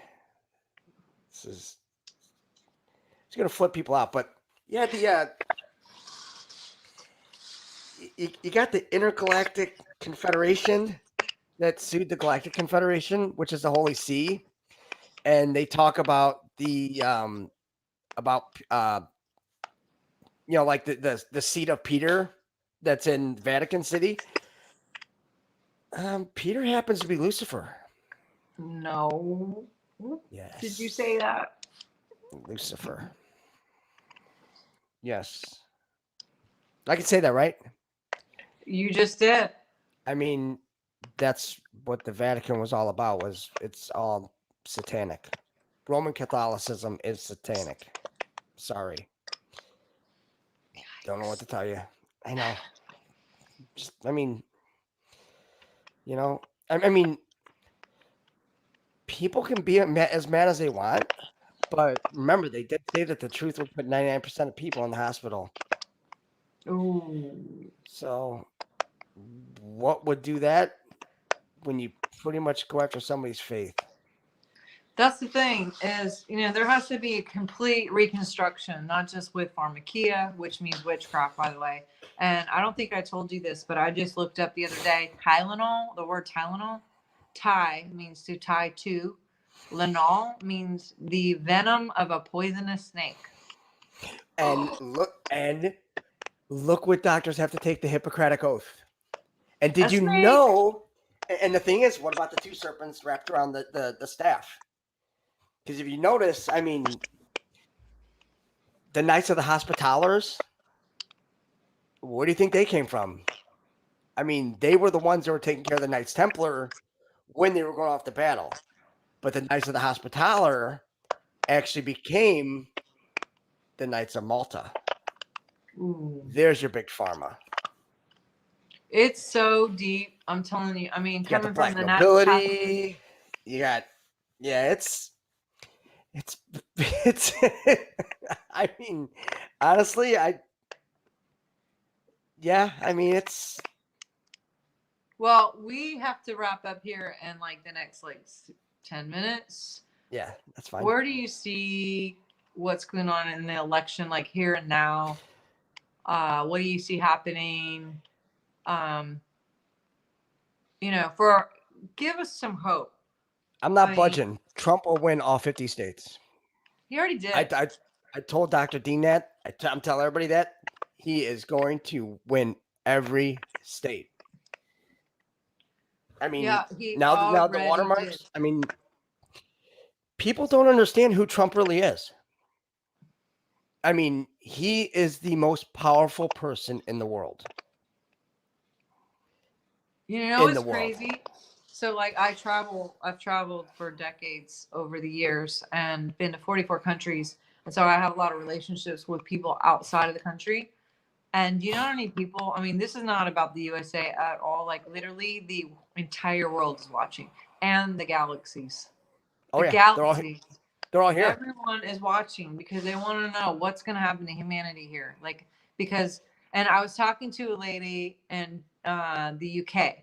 it's gonna flip people out. But yeah, you got the Intergalactic Confederation that sued the Galactic Confederation, which is the Holy See, and they talk about like the seat of Peter that's in Vatican City. Peter happens to be Lucifer. No. Yes. Did you say that? Lucifer. Yes. I can say that, right? You just did. I mean, that's what the Vatican was all about. It's all satanic. Roman Catholicism is satanic. Sorry. Don't know what to tell you. I know. I mean, people can be as mad as they want, but remember, they did say that the truth would put 99% of people in the hospital. Ooh. So, what would do that when you pretty much go after somebody's faith? That's the thing is, there has to be a complete reconstruction, not just with pharmakia, which means witchcraft, by the way. And I don't think I told you this, but I just looked up the other day, Tylenol, the word Tylenol. Ty means to tie to. Lenol means the venom of a poisonous snake. And look what doctors have to take the Hippocratic Oath. And did you know? And the thing is, what about the two serpents wrapped around the staff? Because if you notice, I mean, the Knights of the Hospitallers, where do you think they came from? I mean, they were the ones that were taking care of the Knights Templar when they were going off to battle. But the Knights of the Hospitaller actually became the Knights of Malta. Ooh. There's your big pharma. It's so deep. I'm telling you. I mean, coming from the nobility, you got, it's I mean, honestly, Yeah, I mean it's Well, we have to wrap up here in like the next 10 minutes. yeah, that's fine. Where do you see what's going on in the election, like here and now? What do you see happening? Um, for give us some hope. I'm not I mean, budging. Trump will win all 50 states. he already did. I told Dr. Dean that. I'm telling everybody that he is going to win every state. I mean, Yeah, he now the already watermarks. did. I mean, people don't understand who Trump really is. I mean, he is the most powerful person in the world. It's crazy. So like I've traveled for decades over the years and been to 44 countries. And so I have a lot of relationships with people outside of the country. And you know how many people, I mean, this is not about the USA at all. Like literally the entire world is watching and the galaxies. Oh The yeah, galaxies. they're all here. Everyone is watching because they want to know what's going to happen to humanity here. Like, because, and I was talking to a lady in the UK,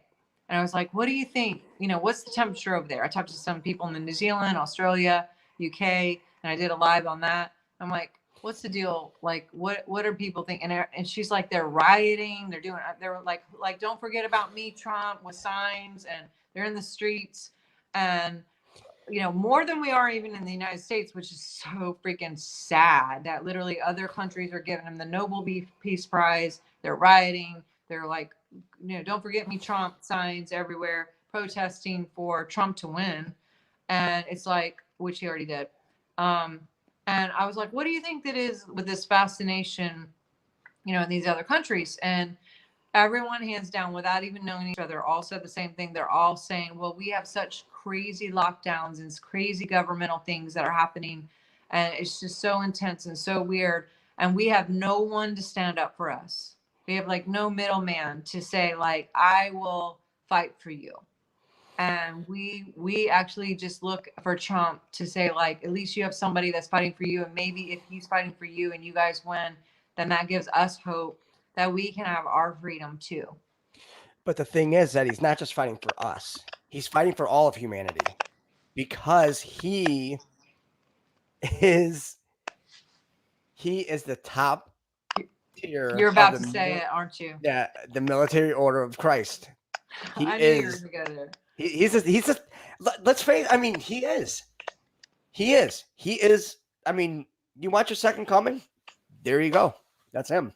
and I was like, what do you think? What's the temperature over there? I talked to some people in New Zealand, Australia, UK, and I did a live on that. I'm like, what's the deal? Like, what are people thinking? And she's like, they're rioting. They're like, don't forget about me, Trump, with signs, and they're in the streets. And more than we are even in the United States, which is so freaking sad that literally other countries are giving them the Nobel Peace Prize. They're rioting. They're like, don't forget me, Trump signs everywhere, protesting for Trump to win. And it's like, which he already did. And I was like, what do you think that is with this fascination, in these other countries? And everyone, hands down, without even knowing each other, all said the same thing. They're all saying, well, we have such crazy lockdowns and crazy governmental things that are happening. And it's just so intense and so weird. And we have no one to stand up for us. We have like no middleman to say, like, I will fight for you. And we actually just look for Trump to say, like, at least you have somebody that's fighting for you. And maybe if he's fighting for you and you guys win, then that gives us hope that we can have our freedom too. But the thing is that he's not just fighting for us. He's fighting for all of humanity because he is the top tier. You're about to say it, aren't you? Yeah, the military order of Christ. I knew you were gonna go there. He's just. Let's face. I mean, he is. He is. I mean, you want your second coming? There you go. That's him.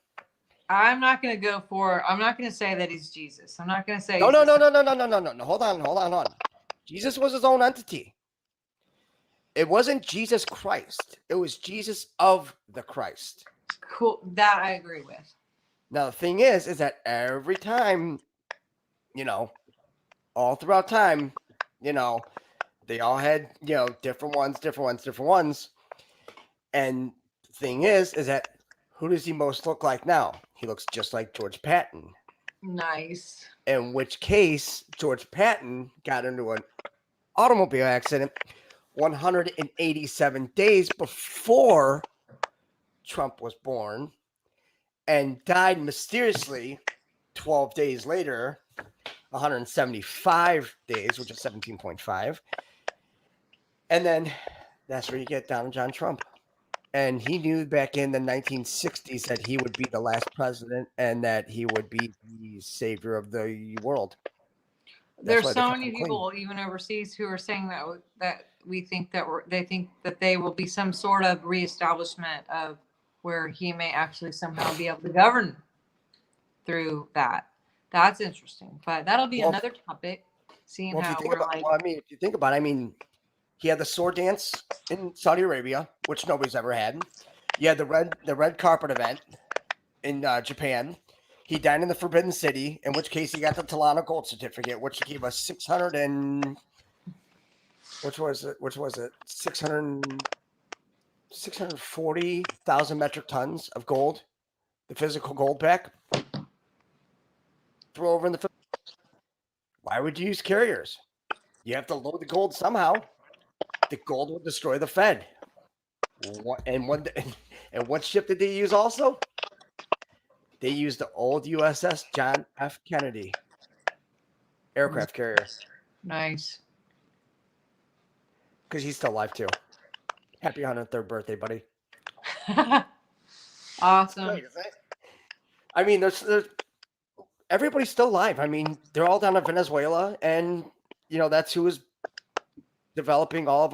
I'm not gonna go for. I'm not gonna say that he's Jesus. I'm not gonna say. No. Hold on. Jesus was his own entity. It wasn't Jesus Christ. It was Jesus of the Christ. Cool. That I agree with. Now the thing is that every time, all throughout time, they all had, different ones. And the thing is that who does he most look like now? He looks just like George Patton. Nice. In which case, George Patton got into an automobile accident 187 days before Trump was born and died mysteriously 12 days later, 175 days, which is 17.5. And then that's where you get Donald John Trump. And he knew back in the 1960s that he would be the last president and that he would be the savior of the world. There's so many people, even overseas, who are saying that we think that they think that they will be some sort of reestablishment of where he may actually somehow be able to govern through that. That's interesting, but that'll be another topic. Seeing how we're like. Well, I mean, if you think about it, I mean, he had the sword dance in Saudi Arabia, which nobody's ever had. You had the red carpet event in Japan. He died in the Forbidden City, in which case he got the Talana Gold Certificate, which gave us 640,000 metric tons of gold, the physical gold back. Throw over in the. Why would you use carriers? You have to load the gold somehow. The gold will destroy the Fed. And what ship did they use also? They used the old USS John F. Kennedy aircraft carrier Nice. because he's still alive too. Happy 103rd birthday, buddy. Awesome. Great, isn't it? I mean, there's everybody's still alive. I mean, they're all down in Venezuela, and that's who is developing all of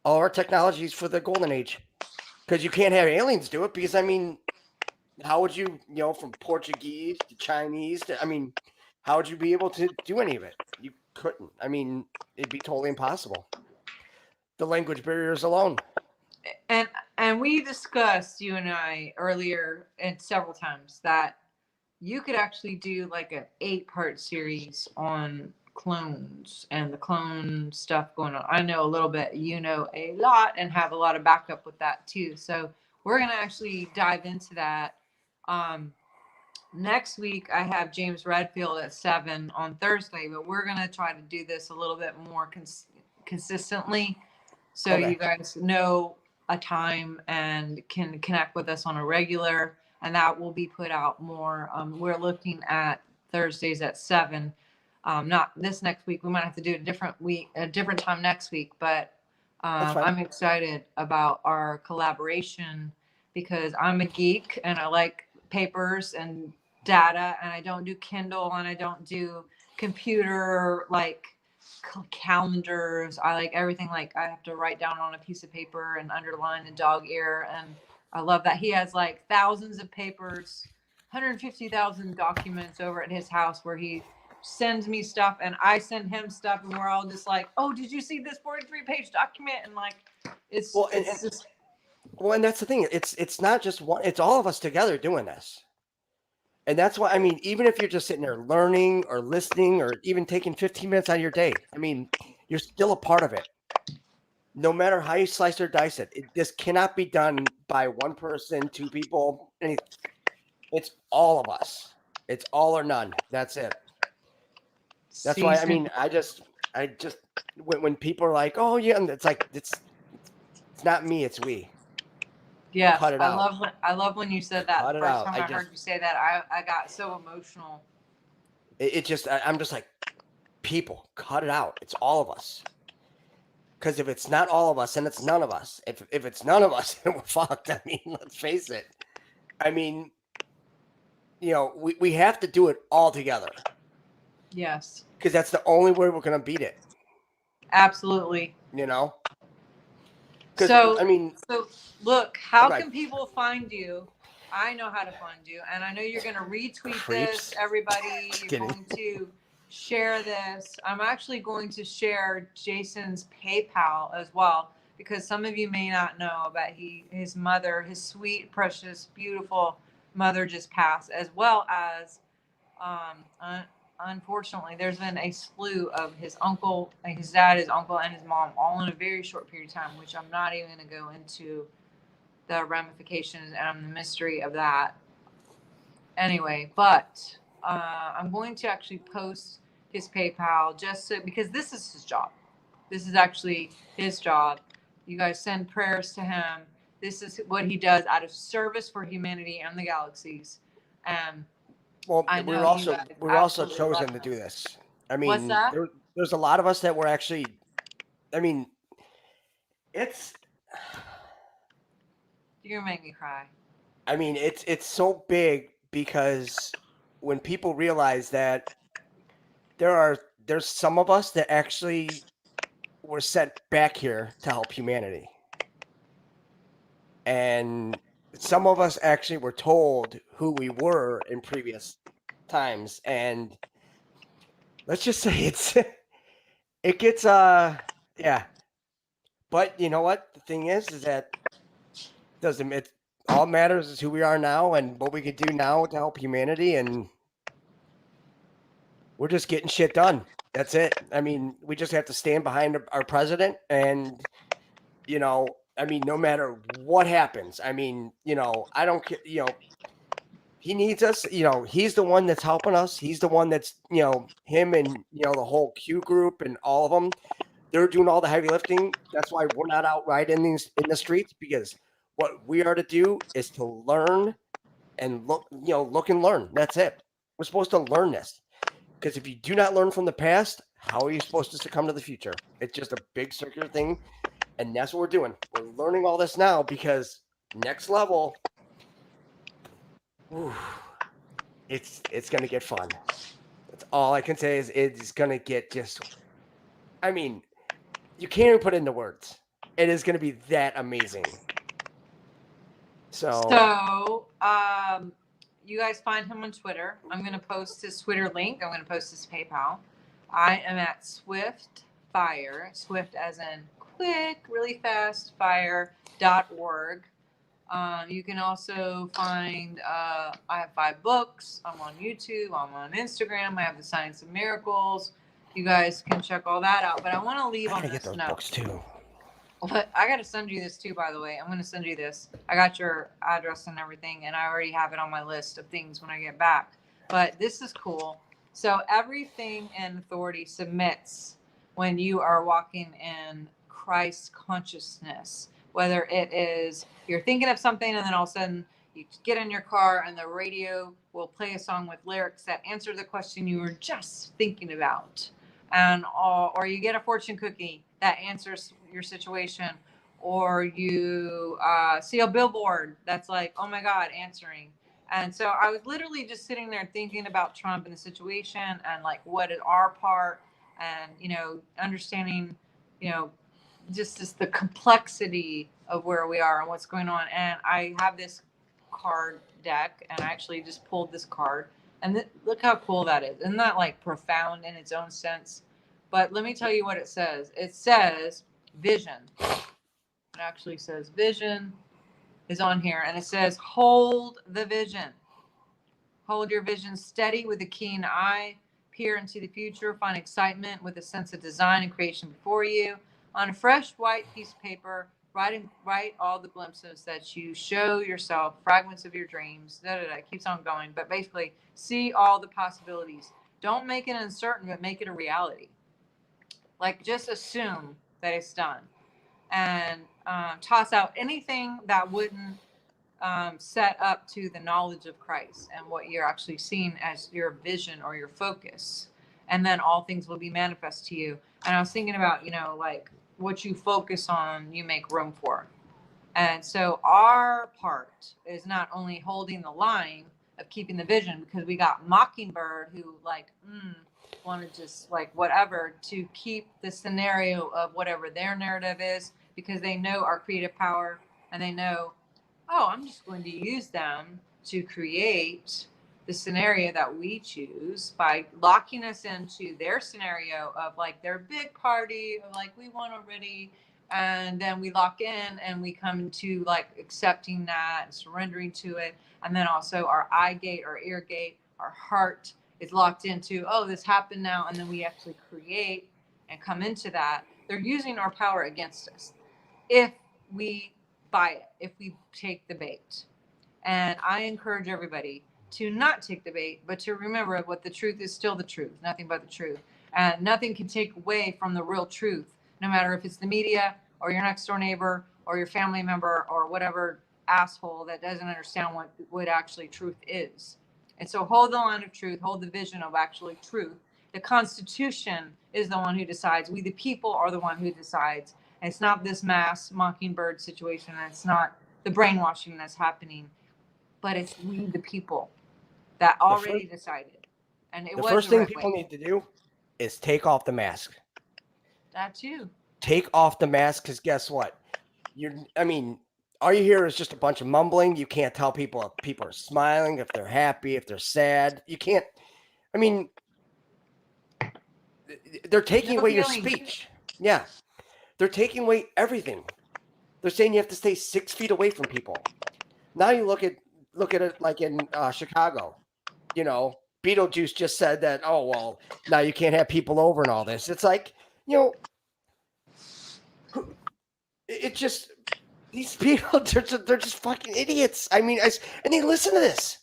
our technologies for the golden age. Because you can't have aliens do it. Because I mean, how would you, from Portuguese to Chinese to, I mean, how would you be able to do any of it? You couldn't. I mean, it'd be totally impossible. The language barriers alone. And we discussed, you and I, earlier and several times, that you could actually do like an 8-part series on clones and the clone stuff going on. I know a little bit, you know a lot, and have a lot of backup with that too. So we're gonna actually dive into that. Next week I have James Redfield at 7 on Thursday, but we're gonna try to do this a little bit more consistently, so Okay. you guys know a time and can connect with us on a regular, and that will be put out more. We're looking at Thursdays at 7. Not this next week. We might have to do a different week, a different time next week, but That's fine. I'm excited about our collaboration because I'm a geek and I like papers and data, and I don't do Kindle and I don't do computer like calendars. I like everything, like I have to write down on a piece of paper and underline a dog ear. And I love that he has like thousands of papers, 150,000 documents over at his house where he sends me stuff and I send him stuff, and we're all just like, oh, did you see this 43-page document? And like it's Well, it's just and that's the thing. It's not just one. It's all of us together doing this. And that's why, I mean, even if you're just sitting there learning or listening or even taking 15 minutes out of your day, I mean, you're still a part of it. No matter how you slice or dice it, this cannot be done by one person, 2 people. It's all of us. It's all or none. That's it. That's why, I mean, I just when people are like, oh yeah, and it's like it's not me, it's we. yes, Cut it out. I love when you said that. Cut The it first out. time I heard you say that, I got so emotional. I'm just like, people, cut it out. It's all of us. Because if it's not all of us, then it's none of us. If it's none of us, then we're fucked. I mean, let's face it. I mean, we have to do it all together. Yes. Because that's the only way we're going to beat it. Absolutely. So, I mean. So look, how can people find you? I know how to find you. And I know you're going to retweet this, everybody. You're going to share this. I'm actually going to share Jason's PayPal as well, because some of you may not know, but his mother, his sweet, precious, beautiful mother just passed, as well as unfortunately there's been a slew of his uncle, his dad, his uncle, and his mom, all in a very short period of time, which I'm not even going to go into the ramifications and the mystery of that anyway. But I'm going to actually post his PayPal just so, because this is his job. This is actually his job. You guys send prayers to him. This is what he does out of service for humanity and the galaxies. And well, we're also chosen to do this. I mean, what's that? There's a lot of us that were actually, I mean, it's. You're gonna make me cry. I mean, it's so big because when people realize that there's some of us that actually were sent back here to help humanity. And some of us actually were told who we were in previous times. And let's just say it gets, yeah. But you know what? The thing is that it all matters is who we are now and what we can do now to help humanity. And we're just getting shit done. That's it. I mean, we just have to stand behind our president and, I mean, no matter what happens, I mean, I don't care, he needs us, he's the one that's helping us. He's the one that's, him and, the whole Q group and all of them, they're doing all the heavy lifting. That's why we're not out riding in the streets, because what we are to do is to learn and look and learn. That's it. We're supposed to learn this. Because if you do not learn from the past, how are you supposed to succumb to the future? It's just a big circular thing. And that's what we're doing. We're learning all this now because next level, it's going to get fun. That's all I can say is it's going to get I mean, you can't even put it into words. It is going to be that amazing. So, you guys find him on Twitter. I'm going to post his Twitter link. I'm going to post his PayPal. I am at Swift Fire, Swift as in quick, really fast, fire.org. You can also find, I have 5 books. I'm on YouTube. I'm on Instagram. I have the Science of Miracles. You guys can check all that out. But I want to leave on this note. Books too. But I got to send you this too, by the way. I'm going to send you this. I got your address and everything, and I already have it on my list of things when I get back. But this is cool. So everything in authority submits when you are walking in Christ consciousness. Whether it is you're thinking of something and then all of a sudden you get in your car and the radio will play a song with lyrics that answer the question you were just thinking about. And or you get a fortune cookie that answers your situation, or you see a billboard that's like, oh my God, answering. And so I was literally just sitting there thinking about Trump and the situation and like what is our part, and understanding just the complexity of where we are and what's going on. And I have this card deck, and I actually just pulled this card, and look how cool that is. Isn't that like profound in its own sense? But let me tell you what it says. It says vision. It actually says vision is on here, and it says hold the vision. Hold your vision steady with a keen eye. Peer into the future. Find excitement with a sense of design and creation before you. On a fresh white piece of paper, write all the glimpses that you show yourself, fragments of your dreams. It keeps on going. But basically, see all the possibilities. Don't make it uncertain, but make it a reality. Like, just assume that it's done, and toss out anything that wouldn't set up to the knowledge of Christ and what you're actually seeing as your vision or your focus. And then all things will be manifest to you. And I was thinking about, like what you focus on, you make room for. And so our part is not only holding the line of keeping the vision, because we got Mockingbird who want to just like whatever to keep the scenario of whatever their narrative is, because they know our creative power, and they know, oh, I'm just going to use them to create the scenario that we choose by locking us into their scenario of like their big party, or like we won already. And then we lock in and we come into like accepting that and surrendering to it. And then also our eye gate, our ear gate, our heart is locked into, oh, this happened now. And then we actually create and come into that. They're using our power against us if we buy it, if we take the bait. And I encourage everybody to not take the bait, but to remember what the truth is still the truth, nothing but the truth. And nothing can take away from the real truth, no matter if it's the media or your next door neighbor or your family member or whatever asshole that doesn't understand what actually truth is. And so hold the line of truth, hold the vision of actually truth. The Constitution is the one who decides. We, the people, are the one who decides. And it's not this mass Mockingbird situation. And it's not the brainwashing that's happening. But it's we, the people, that already decided. And it was the first thing people need to do is take off the mask. That too. Take off the mask, because guess what? All you hear is just a bunch of mumbling. You can't tell people if people are smiling, if they're happy, if they're sad. You can't. They're taking away your speech. Yeah. They're taking away everything. They're saying you have to stay 6 feet away from people. Now you look at it like in Chicago. Beetlejuice just said that, oh, well, now you can't have people over and all this. It's like, it just, these people, they're just fucking idiots. And they listen to this.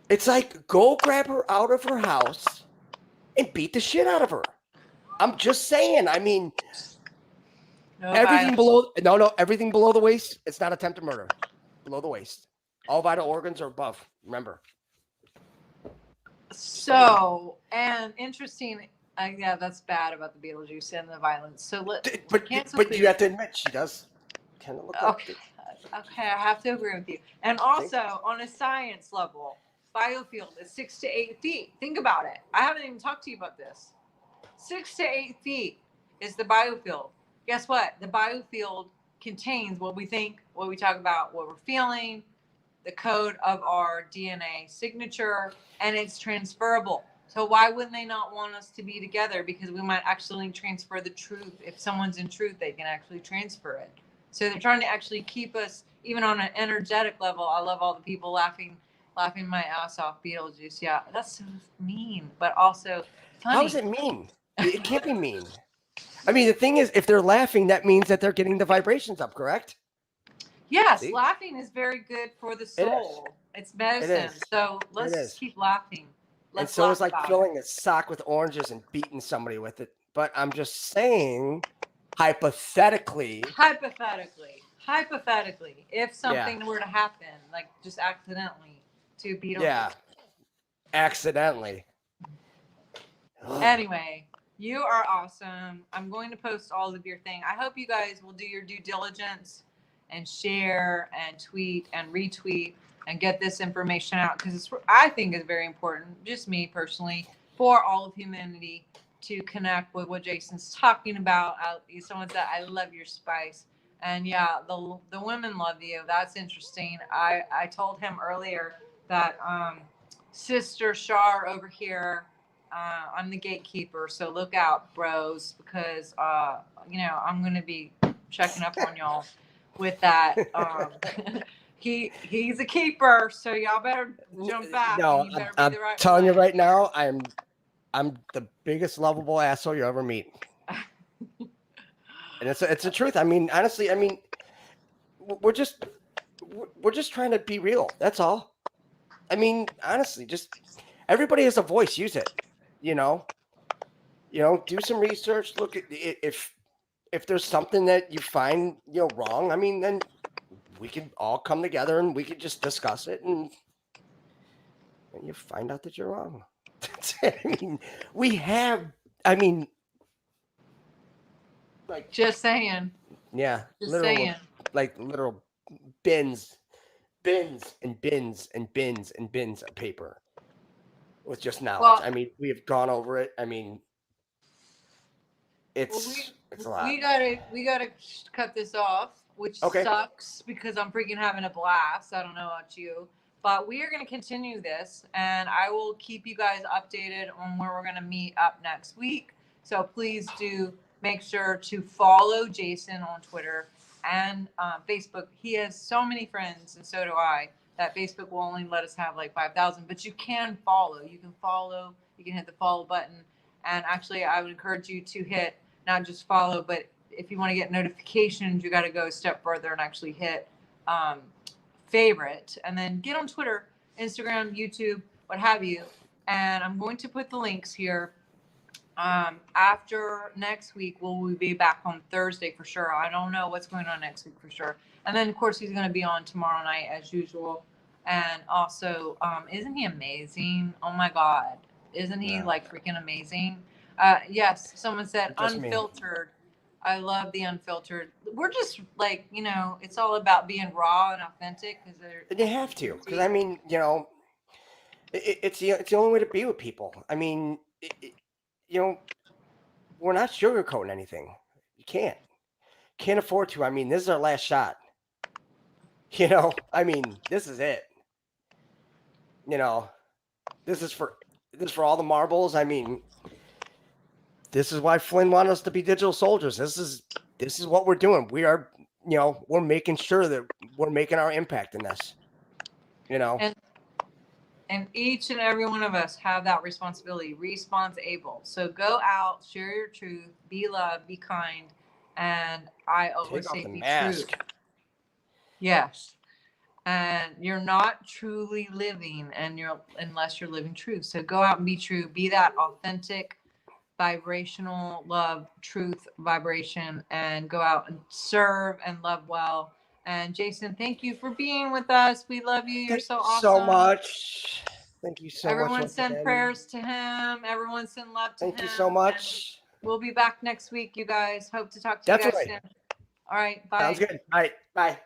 It's like, go grab her out of her house and beat the shit out of her. I'm just saying. Everything below the waist, it's not attempted murder. below the waist. All vital organs are above. Remember. So, and interesting. Yeah, that's bad about the Beetlejuice and the violence. So But you have to admit she does kind of look like. Okay, okay, I have to agree with you. And also, on a science level, biofield is 6 to 8 feet. Think about it. I haven't even talked to you about this. 6 to 8 feet is the biofield. Guess what? The biofield contains what we think, what we talk about, what we're feeling, the code of our DNA signature, and it's transferable. So why wouldn't they not want us to be together? Because we might actually transfer the truth. If someone's in truth, they can actually transfer it. So they're trying to actually keep us, even on an energetic level. I love all the people laughing my ass off. Beetlejuice, yeah, that's so mean, but also funny. How is it mean? It can't be mean. I mean, the thing is, if they're laughing, that means that they're getting the vibrations up, correct? Yes, See? laughing is very good for the soul. It's medicine. So let's just keep laughing. And so it's like filling a sock with oranges and beating somebody with it. But I'm just saying, hypothetically, if something were to happen, like just accidentally to beat them. Yeah, accidentally. Anyway, you are awesome. I'm going to post all of your thing. I hope you guys will do your due diligence and share and tweet and retweet and get this information out, because I think it's very important, just me personally, for all of humanity to connect with what Jason's talking about. Someone said, I love your spice. And yeah, the women love you. That's interesting. I told him earlier that Sister Shar over here, I'm the gatekeeper, so look out, bros, because I'm gonna be checking up on y'all with that. He's a keeper, so y'all better jump back. No, I'm telling you right now, I'm the biggest lovable asshole you ever meet. And it's the truth. I mean, honestly, we're just trying to be real. That's all. I mean, honestly, just everybody has a voice. Use it. Do some research. Look at if there's something that you find wrong. I mean, then we can all come together and we can just discuss it, and you find out that you're wrong. I mean, we have. I mean, like just saying. Yeah, literal bins and bins and bins and bins of paper with just knowledge. Well, I mean, we have gone over it. I mean, it's a lot. We gotta cut this off, which sucks because I'm freaking having a blast. I don't know about you, but we are going to continue this, and I will keep you guys updated on where we're going to meet up next week. So please do make sure to follow Jason on Twitter and Facebook. He has so many friends, and so do I, that Facebook will only let us have like 5,000, but you can follow. You can hit the follow button. And actually, I would encourage you to hit not just follow, but if you want to get notifications, you got to go a step further and actually hit favorite, and then get on Twitter, Instagram, YouTube, what have you. And I'm going to put the links here. After next week, will we be back on Thursday for sure? I don't know what's going on next week for sure. And then, of course, he's going to be on tomorrow night as usual. And also, isn't he amazing? Oh my God. Isn't he like freaking amazing? Yes, someone said unfiltered. I love the unfiltered. We're just like, it's all about being raw and authentic. You have to, because I mean, it's the only way to be with people. I mean, we're not sugarcoating anything. You can't afford to. I mean, this is our last shot. I mean, this is it. This is for all the marbles. I mean, this is why Flynn wanted us to be digital soldiers. This is what we're doing. We are, we're making sure that we're making our impact in this. And each and every one of us have that responsibility, responsible. So go out, share your truth, be loved, be kind, and I always say be true. Yes. And you're not truly living unless you're living truth. So go out and be true. Be that authentic, vibrational love, truth vibration, and go out and serve and love well And Jason, thank you for being with us. We love you. You're Thank so you awesome. so much. Thank you so Everyone much. send again. prayers to him. Everyone send love to him. Thank you so much. We'll be back next week, you guys. Hope to talk to Definitely. you guys soon. All right. Bye. Sounds good. All right. Bye.